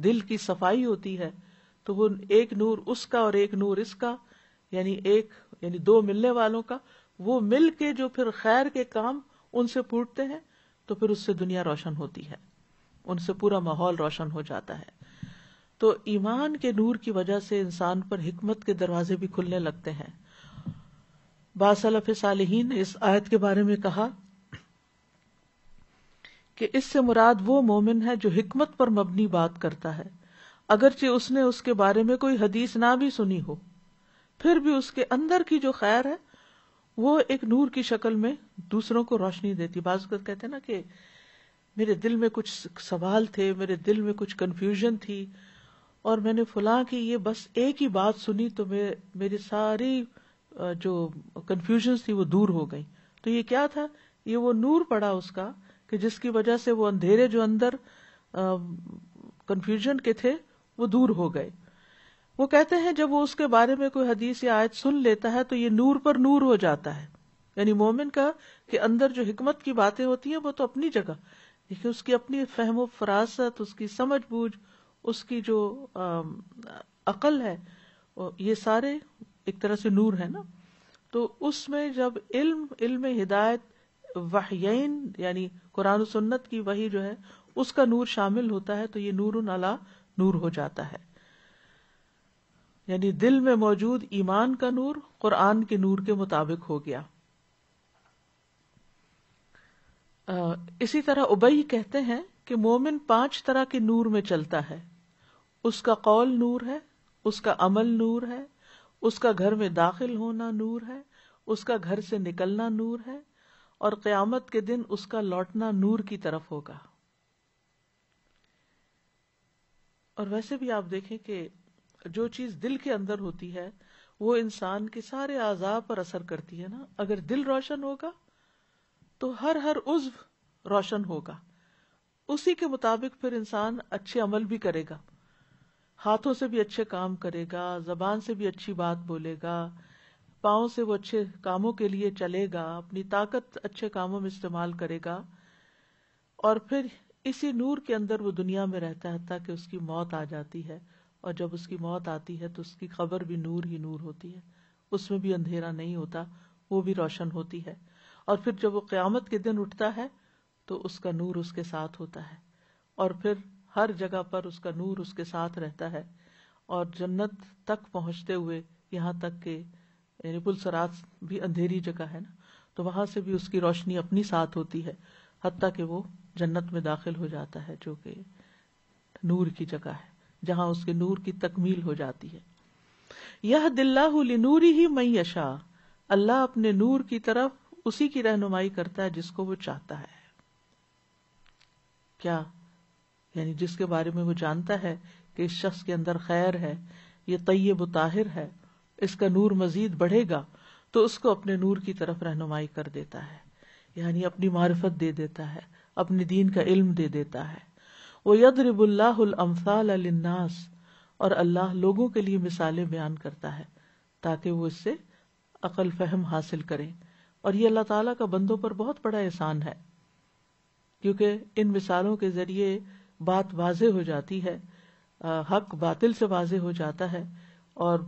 S2: دل کی صفائی ہوتی ہے تو وہ ایک نور اس کا اور ایک نور اس کا، یعنی دو ملنے والوں کا، وہ مل کے جو پھر خیر کے کام ان سے پھوٹتے ہیں تو پھر اس سے دنیا روشن ہوتی ہے، ان سے پورا ماحول روشن ہو جاتا ہے. تو ایمان کے نور کی وجہ سے انسان پر حکمت کے دروازے بھی کھلنے لگتے ہیں. بعض سلف صالحین نے اس آیت کے بارے میں کہا کہ اس سے مراد وہ مومن ہے جو حکمت پر مبنی بات کرتا ہے، اگرچہ اس نے اس کے بارے میں کوئی حدیث نہ بھی سنی ہو، پھر بھی اس کے اندر کی جو خیر ہے وہ ایک نور کی شکل میں دوسروں کو روشنی دیتی. بعض اوقات کہتے ہیں نا کہ میرے دل میں کچھ سوال تھے، میرے دل میں کچھ کنفیوژن تھی، اور میں نے فلاں کی یہ بس ایک ہی بات سنی تو میری ساری جو کنفیوژنز تھی وہ دور ہو گئی. تو یہ کیا تھا؟ یہ وہ نور پڑا اس کا کہ جس کی وجہ سے وہ اندھیرے جو اندر کنفیوژن کے تھے وہ دور ہو گئے. وہ کہتے ہیں جب وہ اس کے بارے میں کوئی حدیث یا آیت سن لیتا ہے تو یہ نور پر نور ہو جاتا ہے. یعنی مومن کا کہ اندر جو حکمت کی باتیں ہوتی ہیں وہ تو اپنی جگہ، لیکن اس کی اپنی فہم و فراست، اس کی سمجھ بوجھ، اس کی جو عقل ہے، یہ سارے ایک طرح سے نور ہے نا. تو اس میں جب علم ہدایت وحیین یعنی قرآن و سنت کی وحی جو ہے اس کا نور شامل ہوتا ہے تو یہ نور علی نور ہو جاتا ہے. یعنی دل میں موجود ایمان کا نور قرآن کے نور کے مطابق ہو گیا. اسی طرح ابی کہتے ہیں کہ مومن 5 طرح کے نور میں چلتا ہے. اس کا قول نور ہے، اس کا عمل نور ہے، اس کا گھر میں داخل ہونا نور ہے، اس کا گھر سے نکلنا نور ہے، اور قیامت کے دن اس کا لوٹنا نور کی طرف ہوگا. اور ویسے بھی آپ دیکھیں کہ جو چیز دل کے اندر ہوتی ہے وہ انسان کے سارے اعضاء پر اثر کرتی ہے نا. اگر دل روشن ہوگا تو ہر عضو روشن ہوگا، اسی کے مطابق پھر انسان اچھے عمل بھی کرے گا، ہاتھوں سے بھی اچھے کام کرے گا، زبان سے بھی اچھی بات بولے گا، پاؤں سے وہ اچھے کاموں کے لیے چلے گا، اپنی طاقت اچھے کاموں میں استعمال کرے گا، اور پھر اسی نور کے اندر وہ دنیا میں رہتا ہے حتیٰ کہ اس کی موت آ جاتی ہے. اور جب اس کی موت آتی ہے تو اس کی قبر بھی نور ہی نور ہوتی ہے، اس میں بھی اندھیرا نہیں ہوتا، وہ بھی روشن ہوتی ہے. اور پھر جب وہ قیامت کے دن اٹھتا ہے تو اس کا نور اس کے ساتھ ہوتا ہے، اور پھر ہر جگہ پر اس کا نور اس کے ساتھ رہتا ہے. اور جنت تک پہنچتے ہوئے یہاں تک کہ یعنی پلسرات بھی اندھیری جگہ ہے نا، تو وہاں سے بھی اس کی روشنی اپنی ساتھ ہوتی ہے حتیٰ کہ وہ جنت میں داخل ہو جاتا ہے جو کہ نور کی جگہ ہے جہاں اس کے نور کی تکمیل ہو جاتی ہے. یہد اللہ لنورہ من یشاء، اللہ اپنے نور کی طرف اسی کی رہنمائی کرتا ہے جس کو وہ چاہتا ہے. کیا یعنی جس کے بارے میں وہ جانتا ہے کہ اس شخص کے اندر خیر ہے، یہ طیب و طاہر ہے، اس کا نور مزید بڑھے گا، تو اس کو اپنے نور کی طرف رہنمائی کر دیتا ہے، یعنی اپنی معرفت دے دیتا ہے، اپنے دین کا علم دے دیتا ہے. وَيَضْرِبُ اللَّهُ الْأَمْثَالَ لِلنَّاسِ، اور اللہ لوگوں کے لیے مثالیں بیان کرتا ہے تاکہ وہ اس سے عقل فہم حاصل کریں. اور یہ اللہ تعالیٰ کا بندوں پر بہت بڑا احسان ہے کیونکہ ان مثالوں کے ذریعے بات واضح ہو جاتی ہے، حق باطل سے واضح ہو جاتا ہے، اور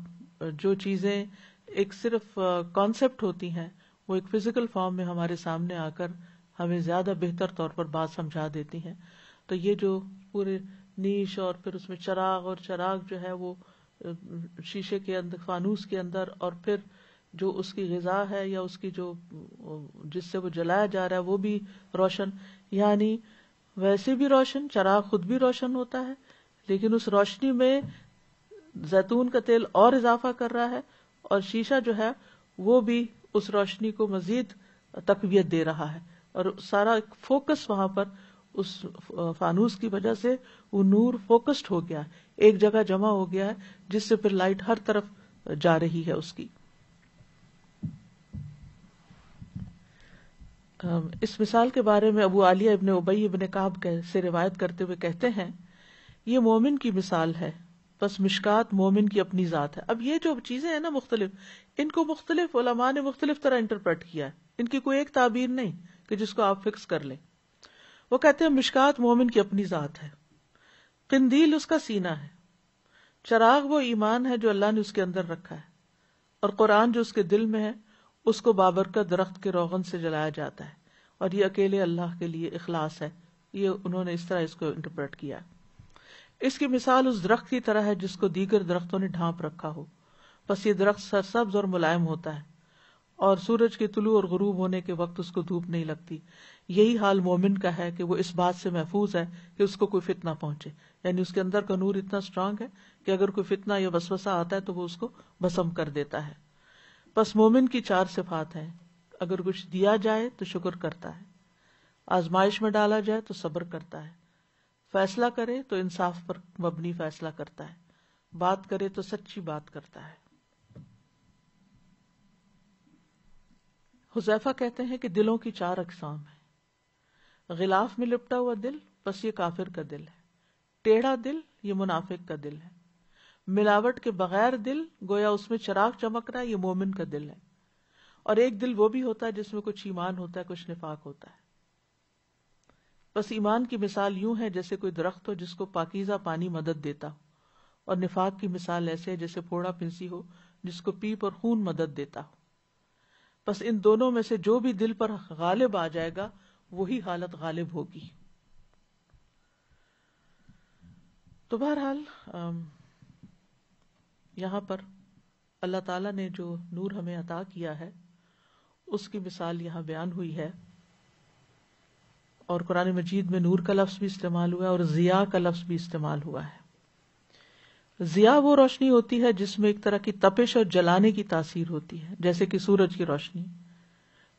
S2: جو چیزیں ایک صرف کانسیپٹ ہوتی ہیں وہ ایک فزیکل فارم میں ہمارے سامنے آ کر ہمیں زیادہ بہتر طور پر بات سمجھا دیتی ہیں. تو یہ جو پورے نیش اور پھر اس میں چراغ، اور چراغ جو ہے وہ شیشے کے اندر، فانوس کے اندر، اور پھر جو اس کی غذا ہے یا اس کی جو جس سے وہ جلایا جا رہا ہے وہ بھی روشن، یعنی ویسے بھی روشن، چراغ خود بھی روشن ہوتا ہے لیکن اس روشنی میں زیتون کا تیل اور اضافہ کر رہا ہے، اور شیشہ جو ہے وہ بھی اس روشنی کو مزید تقویت دے رہا ہے، اور سارا فوکس وہاں پر اس فانوس کی وجہ سے وہ نور فوکسڈ ہو گیا، ایک جگہ جمع ہو گیا ہے جس سے پھر لائٹ ہر طرف جا رہی ہے اس کی. اس مثال کے بارے میں ابو عالیہ ابن ابی ابن کعب سے روایت کرتے ہوئے کہتے ہیں یہ مومن کی مثال ہے، بس مشکات مومن کی اپنی ذات ہے. اب یہ جو چیزیں ہیں نا مختلف، ان کو مختلف علماء نے مختلف طرح انٹرپریٹ کیا ہے، ان کی کوئی ایک تعبیر نہیں کہ جس کو آپ فکس کر لیں. وہ کہتے ہیں مشکات مومن کی اپنی ذات ہے، قندیل اس کا سینہ ہے، چراغ وہ ایمان ہے جو اللہ نے اس کے اندر رکھا ہے، اور قرآن جو اس کے دل میں ہے اس کو بابرکت درخت کے روغن سے جلایا جاتا ہے، اور یہ اکیلے اللہ کے لیے اخلاص ہے. یہ انہوں نے اس طرح اس کو انٹرپریٹ کیا. اس کی مثال اس درخت کی طرح ہے جس کو دیگر درختوں نے ڈھانپ رکھا ہو، بس یہ درخت سرسبز اور ملائم ہوتا ہے، اور سورج کے طلوع اور غروب ہونے کے وقت اس کو دھوپ نہیں لگتی. یہی حال مومن کا ہے کہ وہ اس بات سے محفوظ ہے کہ اس کو کوئی فتنہ پہنچے، یعنی اس کے اندر کا نور اتنا اسٹرانگ ہے کہ اگر کوئی فتنہ یا وسوسہ آتا ہے تو وہ اس کو بھسم کر دیتا ہے. بس مومن کی 4 صفات ہیں، اگر کچھ دیا جائے تو شکر کرتا ہے، آزمائش میں ڈالا جائے تو صبر کرتا ہے، فیصلہ کرے تو انصاف پر مبنی فیصلہ کرتا ہے، بات کرے تو سچی بات کرتا ہے. حذیفہ کہتے ہیں کہ دلوں کی 4 اقسام ہیں. غلاف میں لپٹا ہوا دل، بس یہ کافر کا دل ہے. ٹیڑھا دل، یہ منافق کا دل ہے. ملاوٹ کے بغیر دل، گویا اس میں چراغ چمک رہا ہے، یہ مومن کا دل ہے. اور ایک دل وہ بھی ہوتا ہے جس میں کچھ ایمان ہوتا ہے، کچھ نفاق ہوتا ہے. بس ایمان کی مثال یوں ہے جیسے کوئی درخت ہو جس کو پاکیزہ پانی مدد دیتا ہو، اور نفاق کی مثال ایسے ہے جیسے پھوڑا پھنسی ہو جس کو پیپ اور خون مدد دیتا ہو. بس ان دونوں میں سے جو بھی دل پر غالب آ جائے گا وہی حالت غالب ہوگی. تو بہرحال یہاں پر اللہ تعالیٰ نے جو نور ہمیں عطا کیا ہے اس کی مثال یہاں بیان ہوئی ہے. اور قرآن مجید میں نور کا لفظ بھی استعمال ہوا ہے اور ضیاء کا لفظ بھی استعمال ہوا ہے. ضیاء وہ روشنی ہوتی ہے جس میں ایک طرح کی تپش اور جلانے کی تاثیر ہوتی ہے، جیسے کہ سورج کی روشنی.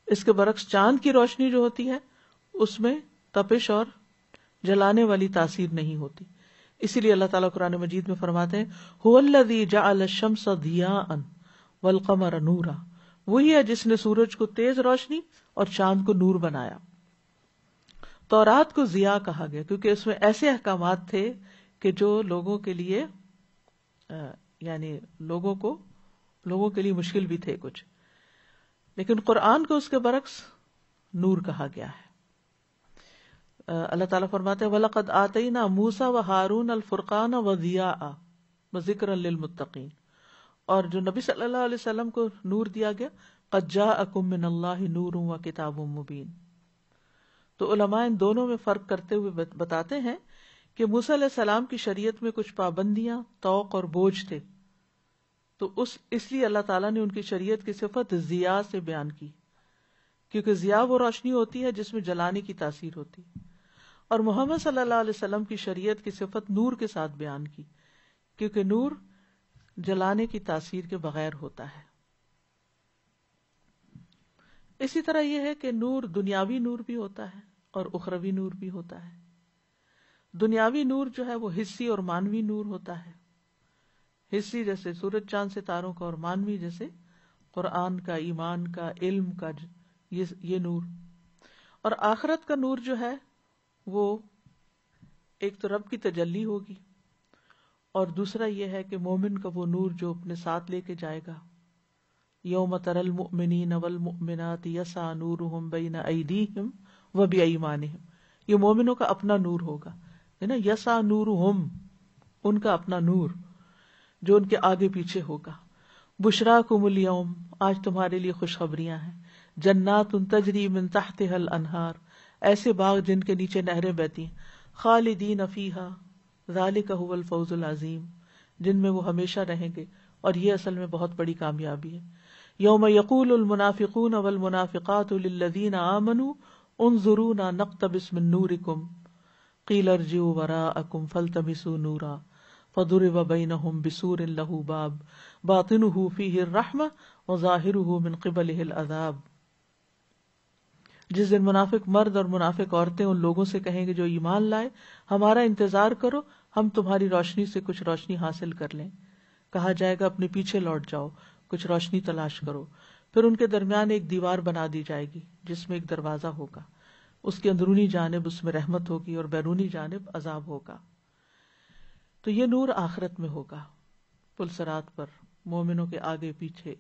S2: اس کے برعکس چاند کی روشنی جو ہوتی ہے اس میں تپش اور جلانے والی تاثیر نہیں ہوتی. اسی لیے اللہ تعالیٰ قرآن مجید میں فرماتے ہیں هُوَ الَّذِي جَعَلَ الشَّمْسَ ضِيَاءً وَالْقَمَرَ نُورًا، وہی ہے جس نے سورج کو تیز روشنی اور چاند کو نور بنایا. تورات کو ضیاء کہا گیا کیونکہ اس میں ایسے احکامات تھے کہ جو لوگوں کے لیے یعنی لوگوں کے لیے مشکل بھی تھے کچھ، لیکن قرآن کو اس کے برعکس نور کہا گیا ہے. اللہ تعالیٰ فرماتے ہیں وَلَقَدْ آتَيْنَا مُوسَى وَهَارُونَ الْفُرْقَانَ وَضِيَاءً وَذِكْرًا لِلْمُتَّقِينَ، اور جو نبی صلی اللہ علیہ وسلم کو نور دیا گیا قَدْ جَاءَكُم مِّنَ اللَّهِ نُورٌ وَكِتَابٌ مُّبِينٌ. تو علماء ان دونوں میں فرق کرتے ہوئے بتاتے ہیں کہ موسیٰ علیہ السلام کی شریعت میں کچھ پابندیاں، طوق اور بوجھ تھے، تو اس لیے اللہ تعالیٰ نے ان کی شریعت کی صفت ضیاء سے بیان کی، کیونکہ ضیاء وہ روشنی ہوتی ہے جس میں جلانے کی تاثیر ہوتی. اور محمد صلی اللہ علیہ وسلم کی شریعت کی صفت نور کے ساتھ بیان کی، کیونکہ نور جلانے کی تاثیر کے بغیر ہوتا ہے. اسی طرح یہ ہے کہ نور دنیاوی نور بھی ہوتا ہے اور اخروی نور بھی ہوتا ہے. دنیاوی نور جو ہے وہ حسی اور مانوی نور ہوتا ہے. حسی جیسے سورج چاند ستاروں کا، اور مانوی جیسے قرآن کا، ایمان کا، علم کا، یہ نور. اور آخرت کا نور جو ہے وہ ایک تو رب کی تجلی ہوگی، اور دوسرا یہ ہے کہ مومن کا وہ نور جو اپنے ساتھ لے کے جائے گا. یوم تری المؤمنین والمؤمنات یسعی نورہم بین ایدیہم وبایمانہم، یہ مومنوں کا اپنا نور ہوگا، ہے نا. یسعی نورہم، ان کا اپنا نور جو ان کے آگے پیچھے ہوگا. بشراکم الیوم، آج تمہارے لیے خوشخبریاں ہیں. جنات تجری من تحتها الانہار، ایسے باغ جن کے نیچے نہریں بہتی ہیں. خالدین فیہا ذالک هو الفوز العظیم، جن میں وہ ہمیشہ رہیں گے، اور یہ اصل میں بہت بڑی کامیابی ہے. یوم یقول المنافقون والمنافقات للذین آمنوا انظرونا نقتبس من نورکم قیل ارجعوا وراءکم فالتمسوا نورا فضرب بینہم بسور لہ باب باطنہ فیہ الرحمہ وظاہرہ من قبلہ العذاب. جس دن منافق مرد اور منافق عورتیں ان لوگوں سے کہیں گے جو ایمان لائے، ہمارا انتظار کرو، ہم تمہاری روشنی سے کچھ روشنی حاصل کر لیں. کہا جائے گا اپنے پیچھے لوٹ جاؤ، کچھ روشنی تلاش کرو. پھر ان کے درمیان ایک دیوار بنا دی جائے گی جس میں ایک دروازہ ہوگا، اس کی اندرونی جانب اس میں رحمت ہوگی اور بیرونی جانب عذاب ہوگا. تو یہ نور آخرت میں ہوگا، پلسرات پر مومنوں کے آگے پیچھے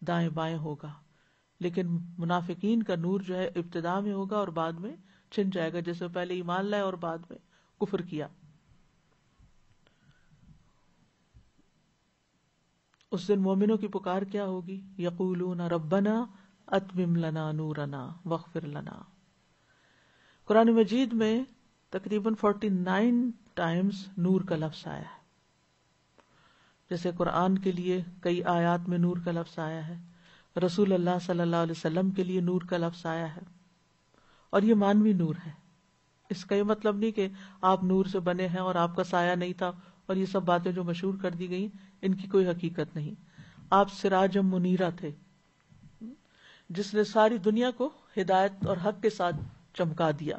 S2: دائیں بائیں ہوگا. لیکن منافقین کا نور جو ہے ابتدا میں ہوگا اور بعد میں چھن جائے گا، جیسے پہلے ایمان لائے اور بعد میں کفر کیا. اس دن مومنوں کی پکار کیا ہوگی؟ یقولون ربنا اتمم لنا نورنا واغفر لنا. قرآن مجید میں تقریباً 49 ٹائمز نور کا لفظ آیا ہے. جیسے قرآن کے لیے کئی آیات میں نور کا لفظ آیا ہے، رسول اللہ صلی اللہ علیہ وسلم کے لیے نور کا لفظ آیا ہے، اور یہ مانوی نور ہے. اس کا یہ مطلب نہیں کہ آپ نور سے بنے ہیں اور آپ کا سایہ نہیں تھا، اور یہ سب باتیں جو مشہور کر دی گئی ان کی کوئی حقیقت نہیں. آپ سراجم منیرہ تھے جس نے ساری دنیا کو ہدایت اور حق کے ساتھ چمکا دیا،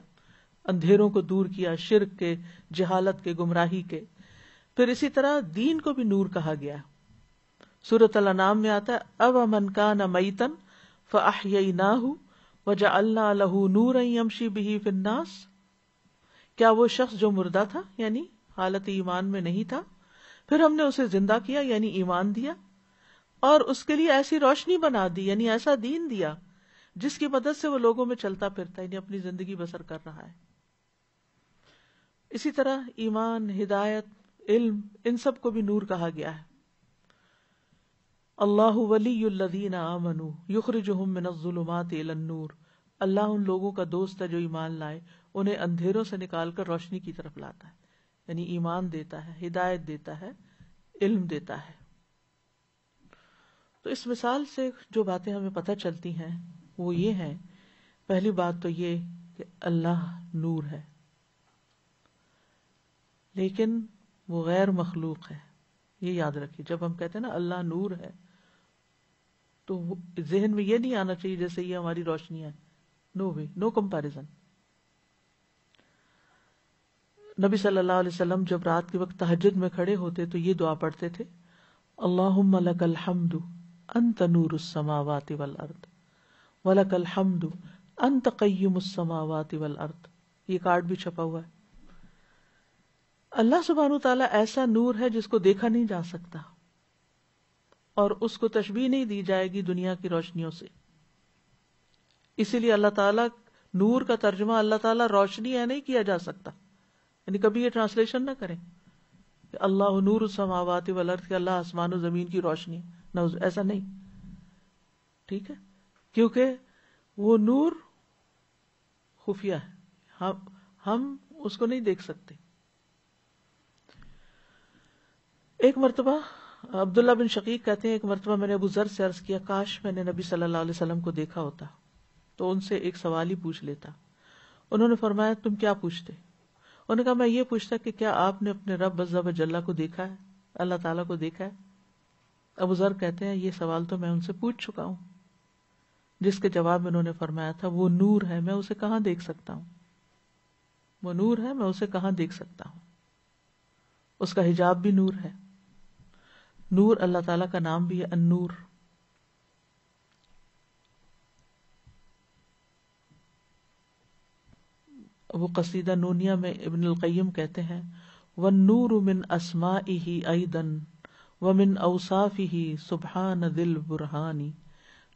S2: اندھیروں کو دور کیا، شرک کے، جہالت کے، گمراہی کے. پھر اسی طرح دین کو بھی نور کہا گیا. سورۃ الانعام میں آتا ہے اومن کان میتا فاحییناہ وجعلنا لہ نورا یمشی بہ فی الناس، کیا وہ شخص جو مردہ تھا یعنی حالت ایمان میں نہیں تھا، پھر ہم نے اسے زندہ کیا یعنی ایمان دیا، اور اس کے لیے ایسی روشنی بنا دی یعنی ایسا دین دیا جس کی مدد سے وہ لوگوں میں چلتا پھرتا یعنی اپنی زندگی بسر کر رہا ہے. اسی طرح ایمان، ہدایت، علم، ان سب کو بھی نور کہا گیا ہے. اللہ ولی الذین آمنوا یخرجہم من الظلمات الی النور، اللہ ان لوگوں کا دوست ہے جو ایمان لائے، انہیں اندھیروں سے نکال کر روشنی کی طرف لاتا ہے. یعنی ایمان دیتا ہے، ہدایت دیتا ہے، علم دیتا ہے. تو اس مثال سے جو باتیں ہمیں پتہ چلتی ہیں وہ یہ ہیں، پہلی بات تو یہ کہ اللہ نور ہے، لیکن وہ غیر مخلوق ہے. یہ یاد رکھیے، جب ہم کہتے ہیں نا اللہ نور ہے، تو ذہن میں یہ نہیں آنا چاہیے جیسے یہ ہماری روشنی ہے. نو وے، نو کمپیریزن. نبی صلی اللہ علیہ وسلم جب رات کے وقت تہجد میں کھڑے ہوتے تو یہ دعا پڑھتے تھے، اللہم لک الحمد انت نور السماوات والارض ولک الحمد انت قیم السماوات والارض. یہ کارڈ بھی چھپا ہوا ہے. اللہ سبحانہ تعالیٰ ایسا نور ہے جس کو دیکھا نہیں جا سکتا، اور اس کو تشبیہ نہیں دی جائے گی دنیا کی روشنیوں سے. اسی لیے اللہ تعالیٰ نور کا ترجمہ اللہ تعالیٰ روشنی ہے نہیں کیا جا سکتا. یعنی کبھی یہ ٹرانسلیشن نہ کریں کہ اللہ نور السماوات والارض، کہ اللہ آسمان و زمین کی روشنی ہے. ایسا نہیں، ٹھیک ہے، کیونکہ وہ نور خفیہ ہے، ہم اس کو نہیں دیکھ سکتے. ایک مرتبہ عبداللہ بن شقیق کہتے ہیں، ایک مرتبہ میں نے ابو ذر سے عرض کیا کاش میں نے نبی صلی اللہ علیہ وسلم کو دیکھا ہوتا تو ان سے ایک سوال ہی پوچھ لیتا. انہوں نے فرمایا تم کیا پوچھتے؟ انہوں نے کہا میں یہ پوچھتا کہ کیا آپ نے اپنے رب عز و جل کو دیکھا ہے، اللہ تعالیٰ کو دیکھا ہے؟ ابو ذر کہتے ہیں یہ سوال تو میں ان سے پوچھ چکا ہوں، جس کے جواب میں انہوں نے فرمایا تھا وہ نور ہے، میں اسے کہاں دیکھ سکتا ہوں. وہ نور ہے، میں اسے کہاں دیکھ سکتا ہوں. اس کا حجاب بھی نور ہے. نور اللہ تعالیٰ کا نام بھی ہے النور. وہ قصیدہ نونیہ میں ابن القیم کہتے ہیں وَالنُّورُ مِنْ أَسْمَائِهِ أَيْضًا وَمِنْ أَوْصَافِهِ سُبْحَانَ ذِي الْبُرْهَانِ.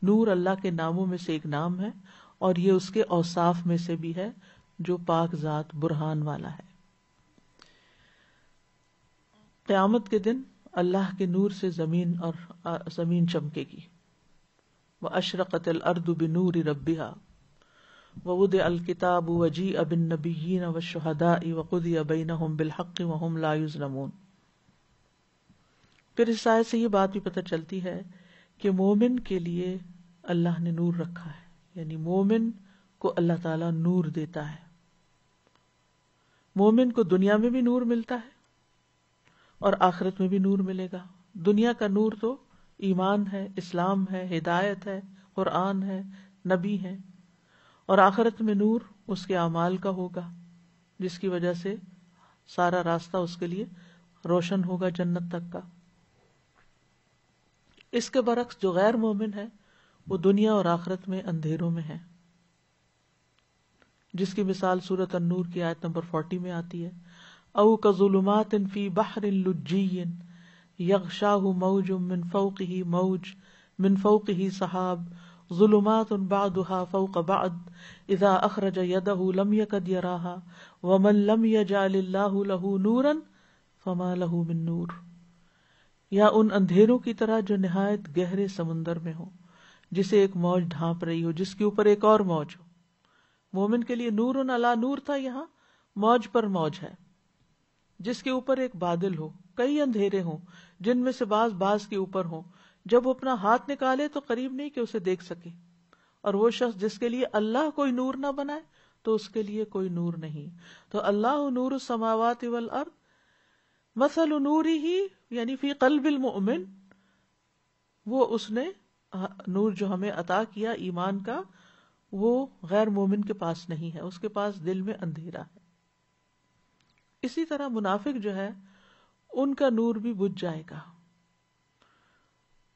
S2: نور اللہ کے ناموں میں سے ایک نام ہے اور یہ اس کے اوصاف میں سے بھی ہے جو پاک ذات برہان والا ہے. قیامت کے دن اللہ کے نور سے زمین چمکے گی. وَأَشْرَقَتِ الْأَرْضُ بِنُورِ رَبِّهَا وَوُضِعَ الْكِتَابُ وَجِيءَ بِالنَّبِيِّينَ وَالشُّهَدَاءِ وَقُضِيَ بَيْنَهُم بِالْحَقِّ وَهُمْ لَا يُظْلَمُونَ. پھر اس آیت سے یہ بات بھی پتہ چلتی ہے کہ مومن کے لیے اللہ نے نور رکھا ہے، یعنی مومن کو اللہ تعالیٰ نور دیتا ہے. مومن کو دنیا میں بھی نور ملتا ہے اور آخرت میں بھی نور ملے گا. دنیا کا نور تو ایمان ہے، اسلام ہے، ہدایت ہے، قرآن ہے، نبی ہے. اور آخرت میں نور اس کے اعمال کا ہوگا جس کی وجہ سے سارا راستہ اس کے لیے روشن ہوگا جنت تک کا. اس کے برعکس جو غیر مومن ہے وہ دنیا اور آخرت میں اندھیروں میں ہے، جس کی مثال سورۃ النور کی آیت نمبر 40 میں آتی ہے او کظلمات فی بحر لجی یغشاہ موج من فوقہ سحاب ظلمات بعضها فوق بعض اذا اخرج یدہ لم یکد یراہا ومن لم یجعل اللہ لہ نورا فما لہ من نور. یا ان اندھیروں کی طرح جو نہایت گہرے سمندر میں ہو، جسے ایک موج ڈھانپ رہی ہو جس کے اوپر ایک اور موج ہو. مومن کے لیے نور علی نور تھا، یہاں موج پر موج ہے، جس کے اوپر ایک بادل ہو، کئی اندھیرے ہوں جن میں سے بعض کے اوپر ہوں. جب وہ اپنا ہاتھ نکالے تو قریب نہیں کہ اسے دیکھ سکے. اور وہ شخص جس کے لیے اللہ کوئی نور نہ بنائے تو اس کے لیے کوئی نور نہیں. تو اللہ نور السماوات والارض مثل نورہ یعنی فی قلب المؤمن، وہ اس نے نور جو ہمیں عطا کیا ایمان کا، وہ غیر مومن کے پاس نہیں ہے، اس کے پاس دل میں اندھیرا ہے. اسی طرح منافق جو ہے ان کا نور بھی بجھ جائے گا.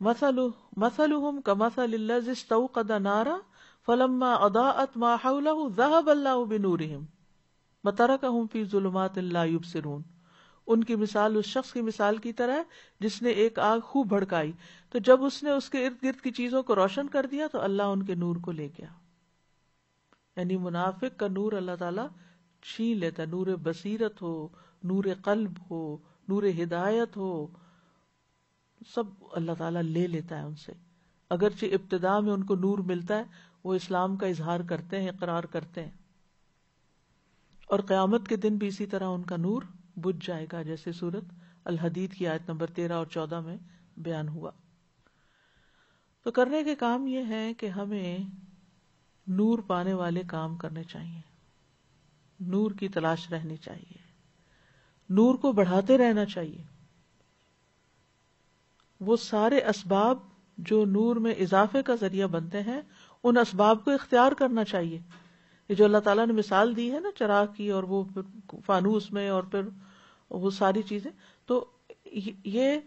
S2: مثلهم كمثل الذي استوقد نارا فلما اضاءت ما حوله ذهب الله بنورهم وتركهم في ظلمات لا يبصرون. ان کی مثال اس شخص کی مثال کی طرح ہے جس نے ایک آگ خوب بھڑکائی، تو جب اس نے اس کے ارد گرد کی چیزوں کو روشن کر دیا تو اللہ ان کے نور کو لے گیا. یعنی منافق کا نور اللہ تعالیٰ چھین لیتا ہے. نور بصیرت ہو، نور قلب ہو، نور ہدایت ہو، سب اللہ تعالیٰ لے لیتا ہے ان سے. اگرچہ ابتدا میں ان کو نور ملتا ہے، وہ اسلام کا اظہار کرتے ہیں، اقرار کرتے ہیں، اور قیامت کے دن بھی اسی طرح ان کا نور بجھ جائے گا، جیسے سورۃ الحدید کی آیت نمبر 13 اور 14 میں بیان ہوا. تو کرنے کے کام یہ ہے کہ ہمیں نور پانے والے کام کرنے چاہیے، نور کی تلاش رہنی چاہیے، نور کو بڑھاتے رہنا چاہیے. وہ سارے اسباب جو نور میں اضافے کا ذریعہ بنتے ہیں، ان اسباب کو اختیار کرنا چاہیے. یہ جو اللہ تعالیٰ نے مثال دی ہے نا چراغ کی، اور وہ فانوس میں، اور پھر وہ ساری چیزیں، تو یہ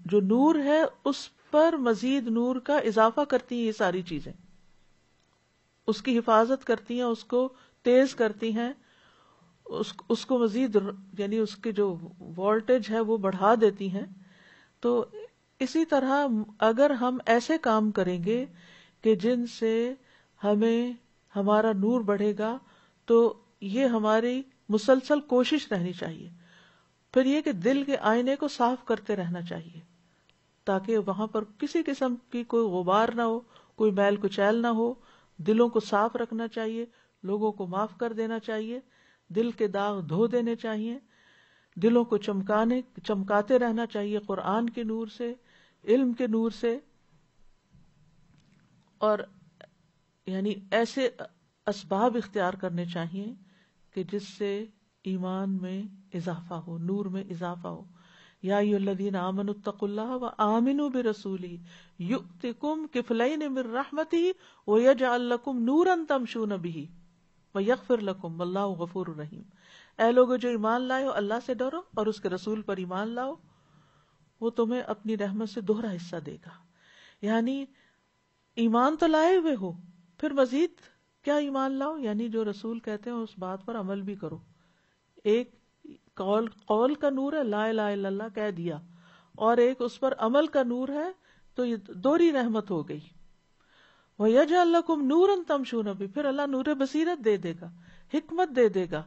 S2: جو نور ہے اس پر مزید نور کا اضافہ کرتی ہیں، یہ ساری چیزیں اس کی حفاظت کرتی ہیں، اس کو تیز کرتی ہیں، اس کو مزید یعنی اس کے جو وولٹیج ہے وہ بڑھا دیتی ہیں. تو اسی طرح اگر ہم ایسے کام کریں گے کہ جن سے ہمیں ہمارا نور بڑھے گا، تو یہ ہماری مسلسل کوشش رہنی چاہیے. پھر یہ کہ دل کے آئینے کو صاف کرتے رہنا چاہیے، تاکہ وہاں پر کسی قسم کی کوئی غبار نہ ہو، کوئی میل کچیل نہ ہو. دلوں کو صاف رکھنا چاہیے، لوگوں کو معاف کر دینا چاہیے، دل کے داغ دھو دینے چاہیے، دلوں کو چمکاتے رہنا چاہیے قرآن کے نور سے، علم کے نور سے، اور یعنی ایسے اسباب اختیار کرنے چاہیے کہ جس سے ایمان میں اضافہ ہو، نور میں اضافہ ہو. یا ایھا الذین آمنوا اتقوا اللہ وآمنوا برسولہ یؤتکم کفلین من رحمتہ ویجعل لکم نورا تمشون بہ ویغفر لکم واللہ غفور رحیم. اے لوگو جو ایمان لائے ہو، اللہ سے ڈرو اور اس کے رسول پر ایمان لاؤ، وہ تمہیں اپنی رحمت سے دوہرا حصہ دے گا. یعنی ایمان تو لائے ہوئے ہو، پھر مزید کیا ایمان لاؤ، یعنی جو رسول کہتے ہیں اس بات پر عمل بھی کرو. ایک قول کا نور ہے، لا الہ الا اللہ کہہ دیا، اور ایک اس پر عمل کا نور ہے، تو یہ دوہری رحمت ہو گئی. وَيَجْعَلْ لَكُمْ نُورًا تَمْشُونَ بِهِ، پھر اللہ نور بصیرت دے دے گا، حکمت دے دے گا.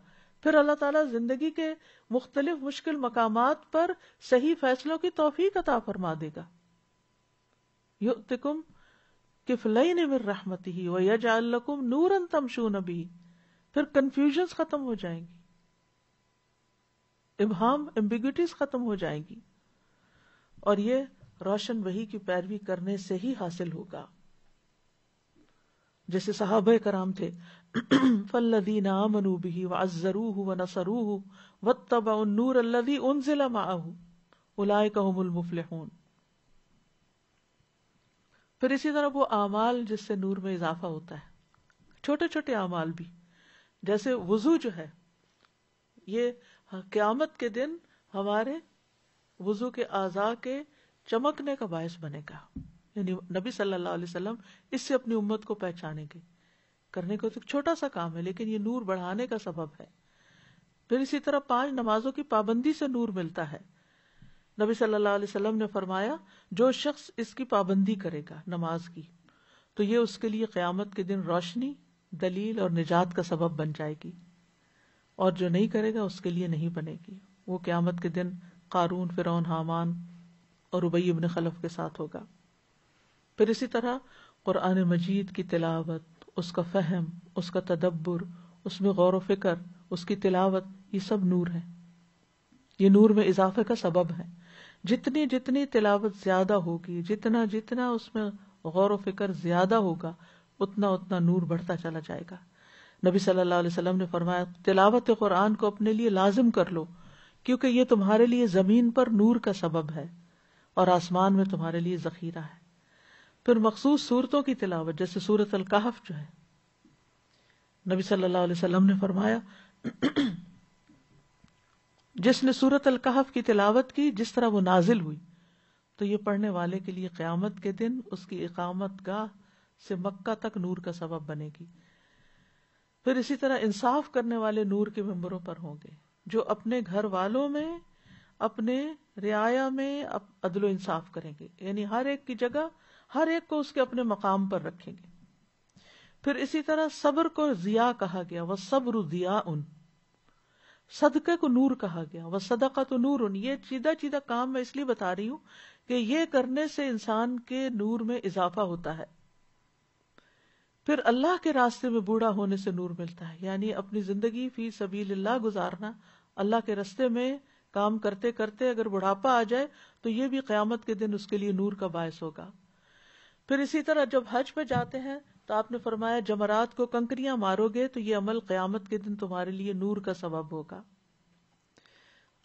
S2: پھر اللہ تعالیٰ زندگی کے مختلف مشکل مقامات پر صحیح فیصلوں کی توفیق عطا فرما دے گا. یؤتکم کفلین من رحمتہ ویجعل لکم نورا تمشون بہ، پھر کنفیوژنز ختم ہو جائیں گی، ابہام ایمبیگوٹیز ختم ہو جائیں گی، اور یہ روشن وحی کی پیروی کرنے سے ہی حاصل ہوگا. جیسے صحابہ کرام تھے، فالذین آمنوا بہ وعزروہ ونصروہ واتبعوا النور الذی انزل معہ اولئک ھم المفلحون. پھر اسی طرح وہ اعمال جس سے نور میں اضافہ ہوتا ہے، چھوٹے چھوٹے اعمال بھی، جیسے وضو جو ہے، یہ قیامت کے دن ہمارے وضو کے اعضاء کے چمکنے کا باعث بنے گا. یعنی نبی صلی اللہ علیہ وسلم اس سے اپنی امت کو پہچانیں گے. کرنے کو تو ایک چھوٹا سا کام ہے، لیکن یہ نور بڑھانے کا سبب ہے. پھر اسی طرح 5 نمازوں کی پابندی سے نور ملتا ہے. نبی صلی اللہ علیہ وسلم نے فرمایا جو شخص اس کی پابندی کرے گا نماز کی، تو یہ اس کے لیے قیامت کے دن روشنی، دلیل اور نجات کا سبب بن جائے گی، اور جو نہیں کرے گا اس کے لیے نہیں بنے گی. وہ قیامت کے دن قارون، فرعون، حامان اور ابی ابن خلف کے ساتھ ہوگا. پھر اسی طرح قرآن مجید کی تلاوت، اس کا فہم، اس کا تدبر، اس میں غور و فکر، اس کی تلاوت، یہ سب نور ہے، یہ نور میں اضافے کا سبب ہے. جتنی جتنی تلاوت زیادہ ہوگی، جتنا جتنا اس میں غور و فکر زیادہ ہوگا، اتنا اتنا نور بڑھتا چلا جائے گا. نبی صلی اللہ علیہ وسلم نے فرمایا تلاوت قرآن کو اپنے لیے لازم کر لو، کیونکہ یہ تمہارے لیے زمین پر نور کا سبب ہے اور آسمان میں تمہارے لیے ذخیرہ ہے. پھر مخصوص صورتوں کی تلاوت، جیسے سورۃ الکہف جو ہے، نبی صلی اللہ علیہ وسلم نے فرمایا جس نے سورۃ الکہف کی تلاوت کی جس طرح وہ نازل ہوئی، تو یہ پڑھنے والے کے لیے قیامت کے دن اس کی اقامت گاہ سے مکہ تک نور کا سبب بنے گی. پھر اسی طرح انصاف کرنے والے نور کے ممبروں پر ہوں گے، جو اپنے گھر والوں میں، اپنے رعایا میں عدل و انصاف کریں گے، یعنی ہر ایک کی جگہ، ہر ایک کو اس کے اپنے مقام پر رکھیں گے. پھر اسی طرح صبر کو ضیاء کہا گیا، وَالصَّبْرُ ضِیَاءٌ، صدقے کو نور کہا گیا. وَالصَّدَقَةُ نُورٌ. یہ سیدھا سیدھا کام میں اس لیے بتا رہی ہوں کہ یہ کرنے سے انسان کے نور میں اضافہ ہوتا ہے. پھر اللہ کے راستے میں بوڑھا ہونے سے نور ملتا ہے، یعنی اپنی زندگی فی سبیل اللہ گزارنا، اللہ کے راستے میں کام کرتے کرتے اگر بڑھاپا آ جائے تو یہ بھی قیامت کے دن اس کے لیے نور کا باعث ہوگا. پھر اسی طرح جب حج پہ جاتے ہیں تو آپ نے فرمایا جمرات کو کنکریاں مارو گے تو یہ عمل قیامت کے دن تمہارے لیے نور کا سبب ہوگا.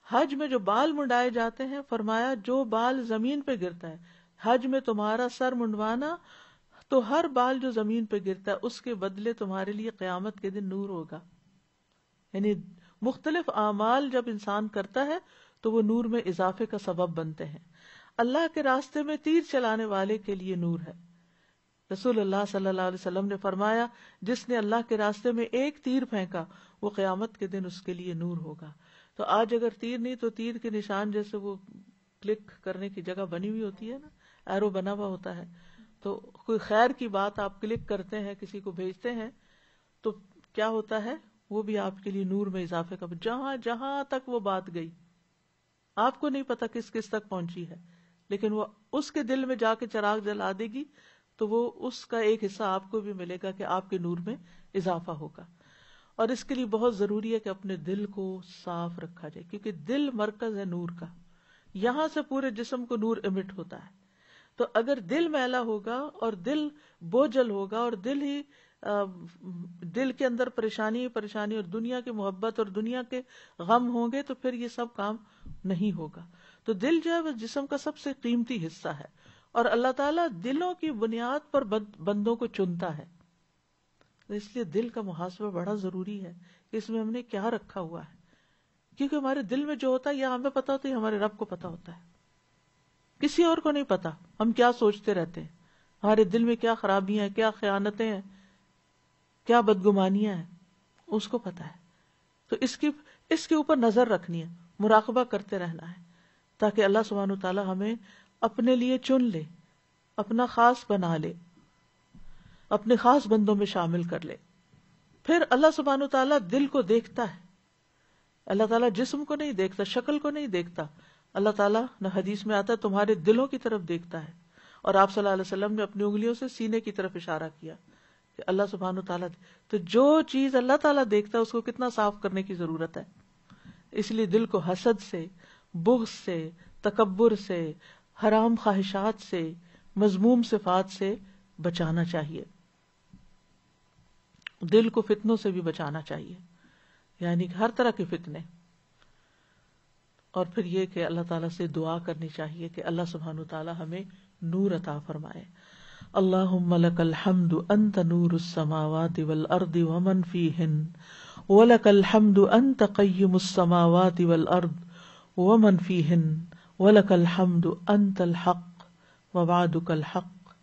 S2: حج میں جو بال منڈائے جاتے ہیں، فرمایا جو بال زمین پہ گرتا ہے، حج میں تمہارا سر منڈوانا تو ہر بال جو زمین پہ گرتا ہے اس کے بدلے تمہارے لیے قیامت کے دن نور ہوگا. یعنی مختلف اعمال جب انسان کرتا ہے تو وہ نور میں اضافے کا سبب بنتے ہیں. اللہ کے راستے میں تیر چلانے والے کے لیے نور ہے. رسول اللہ صلی اللہ علیہ وسلم نے فرمایا جس نے اللہ کے راستے میں ایک تیر پھینکا وہ قیامت کے دن اس کے لیے نور ہوگا. تو آج اگر تیر نہیں تو تیر کے نشان جیسے وہ کلک کرنے کی جگہ بنی ہوئی ہوتی ہے نا، ایرو بنا ہوا ہوتا ہے، تو کوئی خیر کی بات آپ کلک کرتے ہیں، کسی کو بھیجتے ہیں تو کیا ہوتا ہے، وہ بھی آپ کے لیے نور میں اضافے کا، جہاں جہاں تک وہ بات گئی آپ کو نہیں پتا کس کس تک پہنچی ہے، لیکن وہ اس کے دل میں جا کے چراغ جلا دے گی تو وہ اس کا ایک حصہ آپ کو بھی ملے گا کہ آپ کے نور میں اضافہ ہوگا. اور اس کے لیے بہت ضروری ہے کہ اپنے دل کو صاف رکھا جائے، کیونکہ دل مرکز ہے نور کا، یہاں سے پورے جسم کو نور امٹ ہوتا ہے. تو اگر دل میلا ہوگا اور دل بوجھل ہوگا اور دل کے اندر پریشانی اور دنیا کی محبت اور دنیا کے غم ہوں گے تو پھر یہ سب کام نہیں ہوگا. تو دل جو ہے وہ جسم کا سب سے قیمتی حصہ ہے اور اللہ تعالیٰ دلوں کی بنیاد پر بندوں کو چنتا ہے. اس لیے دل کا محاسبہ بڑا ضروری ہے کہ اس میں ہم نے کیا رکھا ہوا ہے، کیونکہ ہمارے دل میں جو ہوتا ہے یا ہمیں پتا ہوتا ہے ہمارے رب کو پتا ہوتا ہے، کسی اور کو نہیں پتا. ہم کیا سوچتے رہتے ہیں، ہمارے دل میں کیا خرابیاں ہیں، کیا خیانتیں ہیں، کیا بدگمانیاں ہیں، اس کو پتا ہے. تو اس کے اوپر نظر رکھنی ہے، مراقبہ کرتے رہنا ہے تاکہ اللہ سبحانہ وتعالی ہمیں اپنے لیے چن لے، اپنا خاص بنا لے، اپنے خاص بندوں میں شامل کر لے. پھر اللہ سبحانہ وتعالی دل کو دیکھتا ہے. اللہ تعالیٰ جسم کو نہیں دیکھتا، شکل کو نہیں دیکھتا. اللہ تعالیٰ نہ حدیث میں آتا ہے تمہارے دلوں کی طرف دیکھتا ہے. اور آپ صلی اللہ علیہ وسلم نے اپنی انگلیوں سے سینے کی طرف اشارہ کیا کہ اللہ سبحانہ وتعالیٰ. تو جو چیز اللہ تعالیٰ دیکھتا ہے اس کو کتنا صاف کرنے کی ضرورت ہے. اس لیے دل کو حسد سے، بغض سے، تکبر سے، حرام خواہشات سے، مذموم صفات سے بچانا چاہیے. دل کو فتنوں سے بھی بچانا چاہیے، یعنی ہر طرح کے فتنے. اور پھر یہ کہ اللہ تعالیٰ سے دعا کرنی چاہیے کہ اللہ سبحانہ وتعالی ہمیں نور عطا فرمائے. اللہم لک الحمد انت نور السماوات والارض ومن فیہن ولک الحمد انت قیم السماوات والارض ومن فیہن ولک الحمد انت الحق ووعدک الحق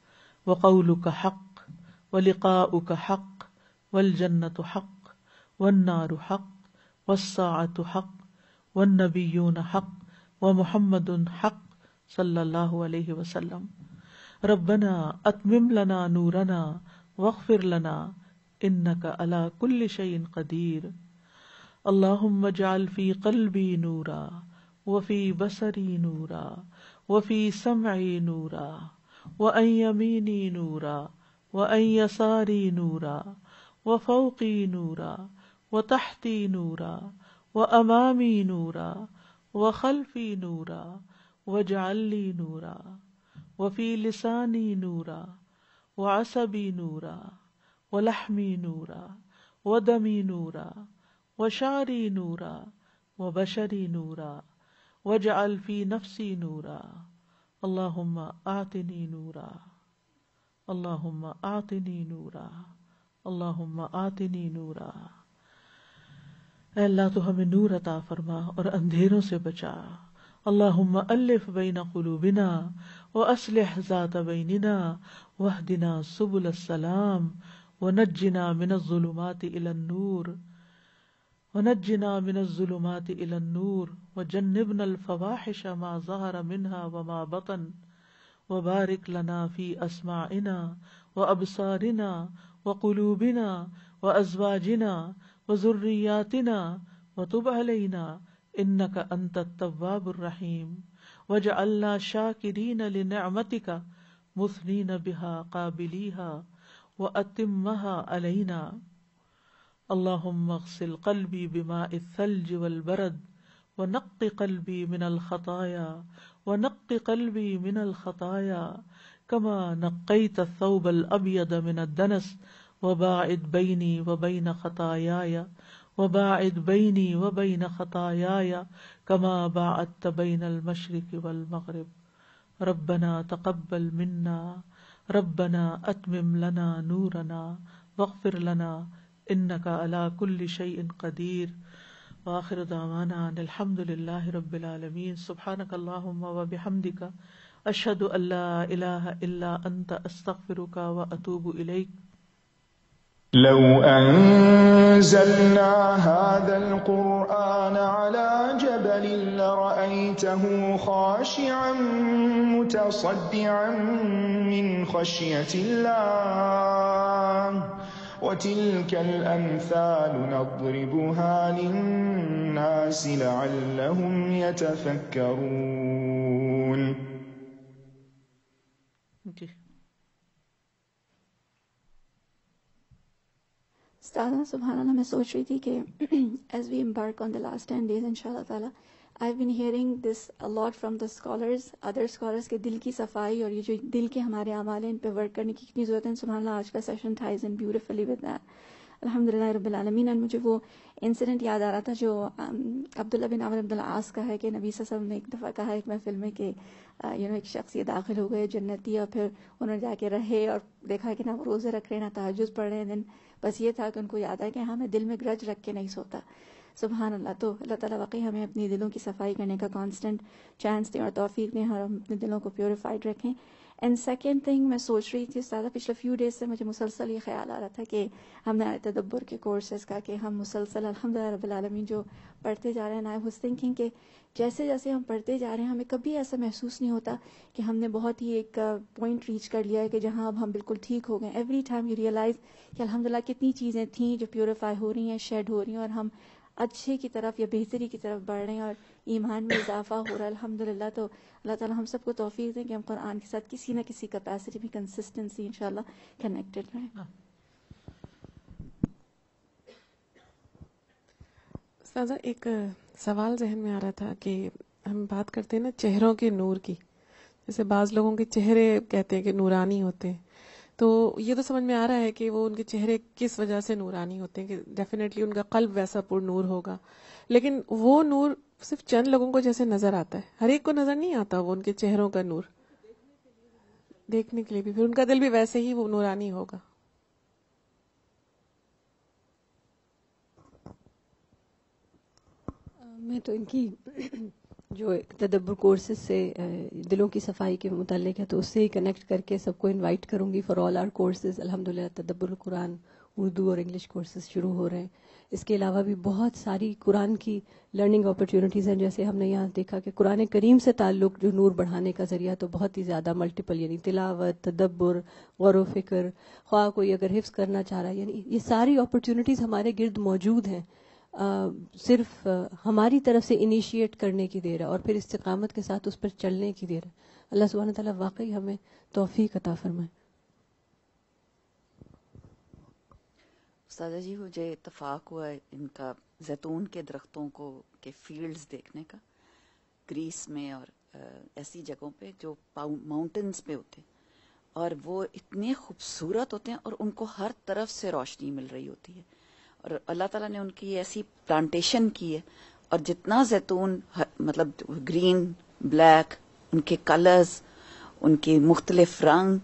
S2: وقولک حق ولقاؤک حق والجنة حق والنار حق والساعة حق والنبیون حق ومحمد حق صلی اللہ علیہ وسلم. ربنا اتمم لنا نورنا واغفر لنا انک علی کل شیء قدیر. اللہم اجعل فی قلبی نورا وفی بصری نورا وفی سمعی نورا وعن یمینی نورا وعن یساری نورا وفوقی نورا وتحتی نورا وامامی نورا وخلفی نورا واجعل لی نورا وفی لسانی نورا وعصبی نورا ولحمی نورا ودمی نورا وشعری نورا وبشری نورا واجعل فی نفسی نورا. اللہم اعطنی نورا اللہم اعطنی نورا اللہم اعطنی نورا. اے اللہ تو ہمیں نور عطا فرما اور اندھیروں سے بچا. اللہم الف بین قلوبنا واصلح ذات بیننا واہدنا سبل السلام ونجنا من الظلمات الى النور وجنبنا الفواحش ما ظہر منها وما بطن وبارک لنا فی اسماعنا وابصارنا وقلوبنا وازواجنا وذریاتنا وتب علینا انک انت التواب الرحیم وجعلنا شاکرین لنعمتک مثنین بها قابلیہا واتمها علینا اللہم اغسل قلبی بماء الثلج والبرد ونق قلبی من الخطایا من الخطایا کما نقیت الثوب الابیض من الدنس وباعد بینی وبین خطایایا کما باعدت بین المشرق والمغرب ربنا تقبل منا ربنا اتمم لنا نورنا واغفر لنا انک علی کل شیء قدیر وآخر دعوانا ان الحمد للہ رب العالمین سبحانک اللہم وبحمدک اشہد ان لا الہ الا انت استغفرک واتوب الیک.
S4: لو أنزلنا هذا القرآن على جبل لرأيته خاشعا متصدعا من خشية الله وتلك الأمثال نضربها للناس لعلهم يتفكرون.
S5: استاذہ سبحان اللہ، میں سوچ رہی تھی کہ as we embark on the last 10 days ان شاء اللہ تعالیٰ I have been hearing this a lot from the scholars, other scholars کے دل کی صفائی اور یہ جو دل کے ہمارے اعمال ہیں ان پہ ورک کرنے کی کتنی ضرورت ہے. سبحان اللہ، آج کا session ties in beautifully with that الحمد للہ رب العالمین. اینڈ مجھے وہ انسیڈنٹ یاد آ رہا تھا جو عبداللہ بن عمرو بن العاص کا ہے کہ نبی صلی اللہ علیہ وسلم نے ایک دفعہ کہا ایک محفل میں کہ ایک شخص یہ داخل ہو گئے جنتی، اور پھر انہوں نے جا کے رہے اور دیکھا کہ نہ وہ روزے رکھ رہے نہ تہجد پڑھ رہے ہیں، بس یہ تھا کہ ان کو یاد ہے کہ ہاں میں دل میں گرج رکھ کے نہیں سوتا. سبحان اللہ. تو اللہ تعالیٰ واقعی ہمیں اپنی دلوں کی صفائی کرنے کا کانسٹنٹ چانس دیں اور توفیق دیں اور ہم اپنے دلوں کو پیوریفائڈ رکھیں. اینڈ سیکنڈ تھنگ میں سوچ رہی تھی زیادہ پچھلے فیو ڈیز سے مجھے مسلسل یہ خیال آ رہا تھا کہ ہم نے تدبر کے کورسز کا کہ ہم مسلسل الحمدللہ رب العالمین جو پڑھتے جا رہے ہیں. آئی واز تھنکنگ کہ جیسے جیسے ہم پڑھتے جا رہے ہیں ہمیں کبھی ایسا محسوس نہیں ہوتا کہ ہم نے بہت ہی ایک پوائنٹ ریچ کر لیا ہے کہ جہاں اب ہم بالکل ٹھیک ہو گئے. ایوری ٹائم یو ریئلائز کہ الحمدللہ کتنی چیزیں تھیں جو پیوریفائی ہو رہی ہیں، شیڈ ہو رہی ہیں، اور ہم اچھے کی طرف یا بہتری کی طرف بڑھ رہے ہیں اور ایمان میں اضافہ ہو رہا ہے الحمدللہ. تو اللہ تعالیٰ ہم سب کو توفیق دیں کہ ہم قرآن کے ساتھ کسی نہ کسی کیپیسٹی میں کنسسٹنسی انشاءاللہ کنیکٹڈ رہیں.
S6: استاذہ ایک سوال ذہن میں آ رہا تھا کہ ہم بات کرتے ہیں نا چہروں کے نور کی، جیسے بعض لوگوں کے چہرے کہتے ہیں کہ نورانی ہوتے ہیں، تو یہ تو سمجھ میں آ رہا ہے کہ وہ ان کے چہرے کس وجہ سے نورانی ہوتے ہیں کہ ڈیفینیٹلی ان کا قلب ویسا پر نور ہوگا، لیکن وہ نور صرف چند لوگوں کو جیسے نظر آتا ہے، ہر ایک کو نظر نہیں آتا وہ ان کے چہروں کا نور، دیکھنے کے لیے بھی پھر ان کا دل بھی ویسے ہی وہ نورانی ہوگا.
S7: میں تو ان کی جو تدبر کورسز سے دلوں کی صفائی کے متعلق ہے تو اس سے ہی کنیکٹ کر کے سب کو انوائٹ کروں گی فار آل آر کورسز. الحمدللہ تدبر القرآن اردو اور انگلش کورسز شروع ہو رہے ہیں. اس کے علاوہ بھی بہت ساری قرآن کی لرننگ اپرچونیٹیز ہیں، جیسے ہم نے یہاں دیکھا کہ قرآن کریم سے تعلق جو نور بڑھانے کا ذریعہ تو بہت ہی زیادہ ملٹیپل، یعنی تلاوت، تدبر، غور و فکر، خواہ کوئی اگر حفظ کرنا چاہ رہا ہے، یعنی یہ ساری اپرچونیٹیز ہمارے گرد موجود ہیں. صرف ہماری طرف سے انیشیٹ کرنے کی دیر ہے اور پھر استقامت کے ساتھ اس پر چلنے کی دیر ہے. اللہ سبحانہ تعالیٰ واقعی ہمیں توفیق عطا فرمائے.
S8: استاذہ جی مجھے اتفاق ہوا ہے ان کا زیتون کے درختوں کو کے فیلڈز دیکھنے کا گریس میں اور ایسی جگہوں پہ جو ماؤنٹنز پہ ہوتے ہیں، اور وہ اتنے خوبصورت ہوتے ہیں اور ان کو ہر طرف سے روشنی مل رہی ہوتی ہے، اور اللہ تعالیٰ نے ان کی ایسی پلانٹیشن کی ہے، اور جتنا زیتون مطلب گرین، بلیک، ان کے کلرز، ان کے مختلف رنگ،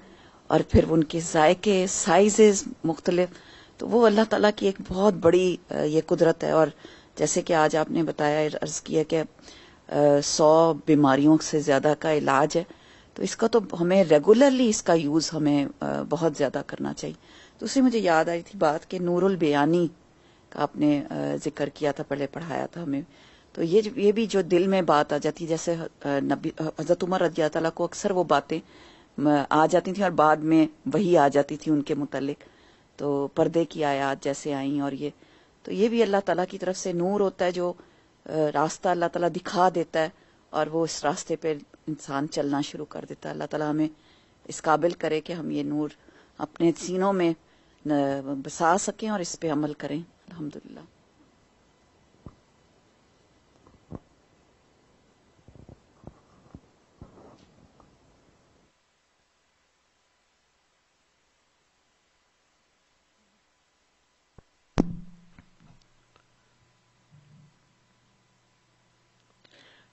S8: اور پھر ان کے ذائقے، سائزز مختلف، تو وہ اللہ تعالیٰ کی ایک بہت بڑی یہ قدرت ہے. اور جیسے کہ آج آپ نے بتایا، عرض کیا کہ 100 بیماریوں سے زیادہ کا علاج ہے، تو اس کا تو ہمیں ریگولرلی اس کا یوز ہمیں بہت زیادہ کرنا چاہیے. دوسری مجھے یاد آئی تھی بات کہ نور البیانی کا آپ نے ذکر کیا تھا، پہلے پڑھایا تھا ہمیں، تو یہ بھی جو دل میں بات آ جاتی، جیسے نبی حضرت عمر رضی اللہ تعالیٰ کو اکثر وہ باتیں آ جاتی تھیں اور بعد میں وہی آ جاتی تھی ان کے متعلق، تو پردے کی آیات جیسے آئیں اور یہ، تو یہ بھی اللہ تعالیٰ کی طرف سے نور ہوتا ہے جو راستہ اللہ تعالیٰ دکھا دیتا ہے اور وہ اس راستے پہ انسان چلنا شروع کر دیتا ہے. اللہ تعالیٰ ہمیں اس قابل کرے کہ ہم یہ نور اپنے سینوں میں بسا سکیں اور اس پہ عمل کریں. الحمدللہ.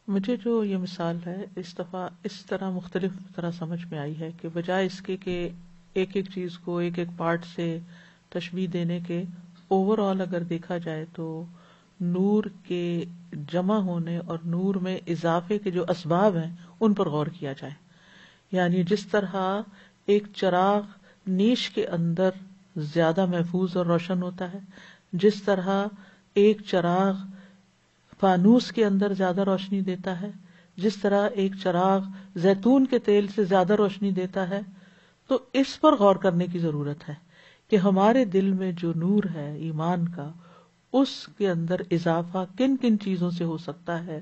S2: مجھے جو یہ مثال ہے اس دفعہ اس طرح مختلف طرح سمجھ میں آئی ہے کہ بجائے اس کے کہ ایک ایک چیز کو ایک ایک پارٹ سے تشبیہ دینے کے اوور آل اگر دیکھا جائے تو نور کے جمع ہونے اور نور میں اضافے کے جو اسباب ہیں ان پر غور کیا جائے. یعنی جس طرح ایک چراغ نیش کے اندر زیادہ محفوظ اور روشن ہوتا ہے، جس طرح ایک چراغ فانوس کے اندر زیادہ روشنی دیتا ہے، جس طرح ایک چراغ زیتون کے تیل سے زیادہ روشنی دیتا ہے، تو اس پر غور کرنے کی ضرورت ہے کہ ہمارے دل میں جو نور ہے ایمان کا، اس کے اندر اضافہ کن کن چیزوں سے ہو سکتا ہے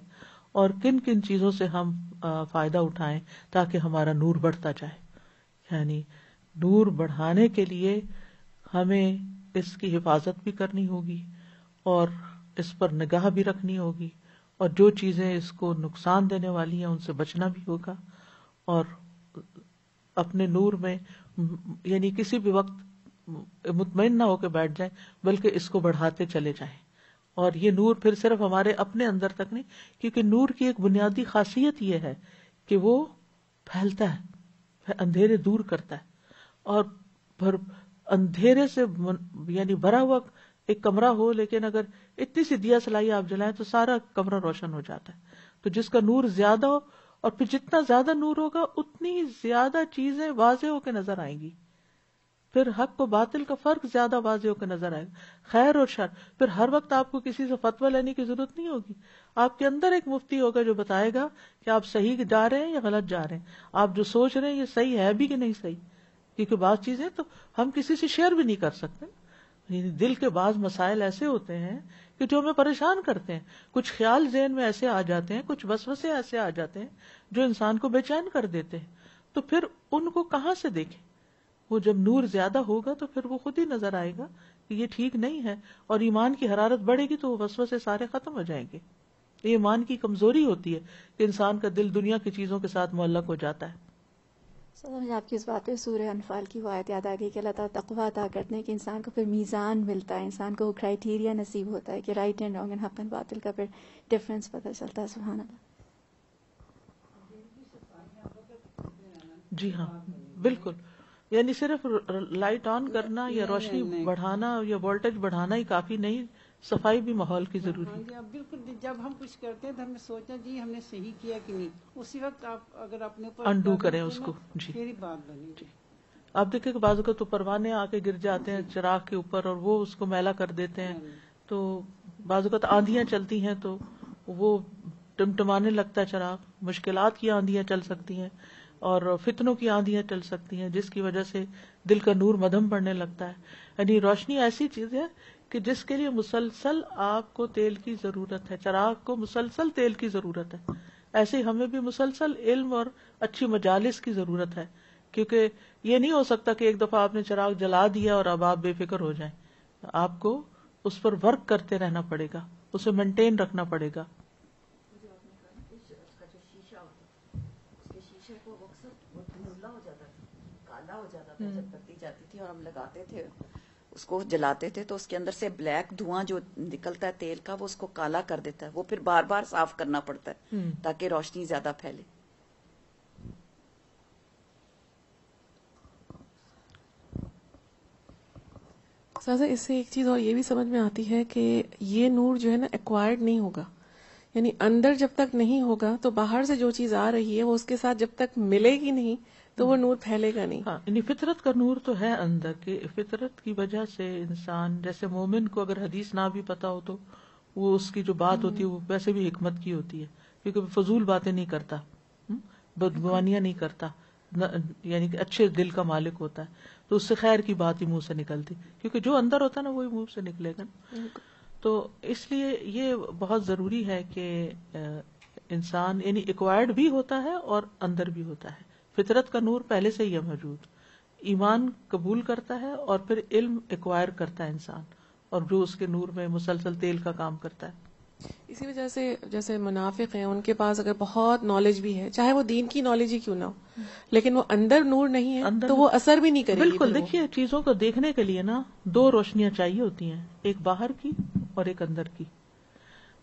S2: اور کن کن چیزوں سے ہم فائدہ اٹھائیں تاکہ ہمارا نور بڑھتا جائے. یعنی نور بڑھانے کے لیے ہمیں اس کی حفاظت بھی کرنی ہوگی اور اس پر نگاہ بھی رکھنی ہوگی، اور جو چیزیں اس کو نقصان دینے والی ہیں ان سے بچنا بھی ہوگا، اور اپنے نور میں یعنی کسی بھی وقت مطمئن نہ ہو کے بیٹھ جائیں بلکہ اس کو بڑھاتے چلے جائیں. اور یہ نور پھر صرف ہمارے اپنے اندر تک نہیں، کیونکہ نور کی ایک بنیادی خاصیت یہ ہے کہ وہ پھیلتا ہے، اندھیرے دور کرتا ہے. اور اندھیرے سے یعنی بھرا ہوا ایک کمرہ ہو لیکن اگر اتنی سی دیا سلائی آپ جلائیں تو سارا کمرہ روشن ہو جاتا ہے. تو جس کا نور زیادہ ہو، اور پھر جتنا زیادہ نور ہوگا اتنی زیادہ چیزیں واضح ہو کے نظر آئیں گی، پھر حق و باطل کا فرق زیادہ واضح ہو کے نظر آئے گا، خیر اور شر. پھر ہر وقت آپ کو کسی سے فتویٰ لینے کی ضرورت نہیں ہوگی. آپ کے اندر ایک مفتی ہوگا جو بتائے گا کہ آپ صحیح جا رہے ہیں یا غلط جا رہے ہیں، آپ جو سوچ رہے ہیں یہ صحیح ہے بھی کہ نہیں صحیح. کیونکہ بعض چیزیں تو ہم کسی سے شیئر بھی نہیں کر سکتے. دل کے بعض مسائل ایسے ہوتے ہیں کہ جو ہمیں پریشان کرتے ہیں، کچھ خیال ذہن میں ایسے آ جاتے ہیں، کچھ وسوسے ایسے آ جاتے ہیں جو انسان کو بے چین کر دیتے ہیں. تو پھر ان کو کہاں سے دیکھیں؟ وہ جب نور زیادہ ہوگا تو پھر وہ خود ہی نظر آئے گا کہ یہ ٹھیک نہیں ہے، اور ایمان کی حرارت بڑھے گی تو وہ وسوسے سارے ختم ہو جائیں گے. یہ ایمان کی کمزوری ہوتی ہے کہ انسان کا دل دنیا کی چیزوں کے ساتھ معلق ہو جاتا ہے.
S5: مجھے آپ کی اس بات پہ سورہ انفال کی وہ آیت یاد آ گئی کہ اللہ تعالیٰ تقویٰ عطا کرتے ہیں کہ انسان کو پھر میزان ملتا ہے، انسان کو وہ کرائیٹیریا نصیب ہوتا ہے کہ رائٹ اینڈ رانگ اینڈ حق اینڈ باطل کا پھر ڈفرینس پتہ چلتا ہے. سبحان اللہ.
S2: جی ہاں بالکل. یعنی صرف لائٹ آن کرنا یا روشنی بڑھانا یا وولٹیج بڑھانا ہی کافی نہیں، صفائی بھی ماحول کی ضروری ہے.
S9: بالکل. جب ہم کچھ کرتے ہیں تو ہمیں سوچنا جی ہم نے صحیح کیا کہ نہیں، اسی وقت آپ اگر اپنے اوپر
S2: انڈو کریں اس کو. جی
S9: پھر ہی بات بنے گی.
S2: آپ دیکھیں کہ بعض اوقات تو پروانے آ کے گر جاتے ہیں چراغ کے اوپر اور وہ اس کو میلا کر دیتے ہیں. تو بعض اوقات آندھیاں چلتی ہیں تو وہ ٹمٹمانے لگتا ہے چراغ. مشکلات کی آندھیاں چل سکتی ہیں اور فتنوں کی آندھیاں چل سکتی ہیں جس کی وجہ سے دل کا نور مدھم پڑنے لگتا ہے. یعنی روشنی ایسی چیز ہے کہ جس کے لیے مسلسل آپ کو تیل کی ضرورت ہے، چراغ کو مسلسل تیل کی ضرورت ہے. ایسے ہی ہمیں بھی مسلسل علم اور اچھی مجالس کی ضرورت ہے، کیونکہ یہ نہیں ہو سکتا کہ ایک دفعہ آپ نے چراغ جلا دیا اور اب آپ بے فکر ہو جائیں. آپ کو اس پر ورک کرتے رہنا پڑے گا، اسے مینٹین رکھنا پڑے گا.
S8: جب بتی جاتی تھی اور ہم لگاتے تھے اس کو جلاتے تھے تو اس کے اندر سے بلیک دھواں جو نکلتا ہے تیل کا وہ اس کو کالا کر دیتا ہے. وہ پھر بار بار صاف کرنا پڑتا ہے تاکہ روشنی زیادہ پھیلے.
S6: سازا اس سے ایک چیز اور یہ بھی سمجھ میں آتی ہے کہ یہ نور جو ہے نا ایکوائرڈ نہیں ہوگا، یعنی اندر جب تک نہیں ہوگا تو باہر سے جو چیز آ رہی ہے وہ اس کے ساتھ جب تک ملے گی نہیں تو وہ نور پھیلے گا نہیں.
S2: ہاں یعنی فطرت کا نور تو ہے اندر کے، فطرت کی وجہ سے انسان جیسے مومن کو اگر حدیث نہ بھی پتا ہو تو وہ اس کی جو بات ہوتی ہے وہ ویسے بھی حکمت کی ہوتی ہے، کیونکہ فضول باتیں نہیں کرتا، بدگمانیاں نہیں کرتا، یعنی کہ اچھے دل کا مالک ہوتا ہے، تو اس سے خیر کی بات ہی منہ سے نکلتی، کیونکہ جو اندر ہوتا ہے نا وہی منہ سے نکلے گا. تو اس لیے یہ بہت ضروری ہے کہ انسان یعنی ایکوائرڈ بھی ہوتا ہے اور اندر بھی ہوتا ہے. فطرت کا نور پہلے سے ہی ہے موجود. ایمان قبول کرتا ہے اور پھر علم ایکوائر کرتا ہے انسان, اور جو اس کے نور میں مسلسل تیل کا کام کرتا ہے.
S6: اسی وجہ سے جیسے منافق ہیں ان کے پاس اگر بہت نالج بھی ہے, چاہے وہ دین کی نالج ہی کیوں نہ ہو, لیکن وہ اندر نور نہیں ہے تو وہ اثر بھی نہیں کرے گی.
S2: بالکل. دیکھیے چیزوں کو دیکھنے کے لیے نا دو روشنیاں چاہیے ہوتی ہیں, ایک باہر کی اور ایک اندر کی.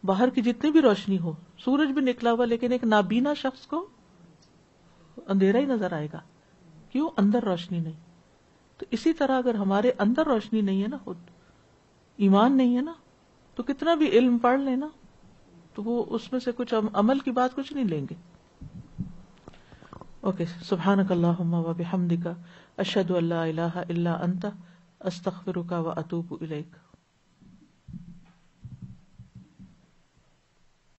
S2: باہر کی جتنی بھی روشنی ہو, سورج بھی نکلا ہوا لیکن ایک نابینا شخص کو اندھیرا ہی نظر آئے گا. کیوں؟ اندر روشنی نہیں. تو اسی طرح اگر ہمارے اندر روشنی نہیں ہے نا, خود ایمان نہیں ہے نا, تو کتنا بھی علم پڑھ لیں نا تو وہ اس میں سے کچھ عمل کی بات کچھ نہیں لیں گے. اوکے, سبحانک اللہم و بحمدک اشہد ان لا الہ الا انت استغفرک و اتوب الیک.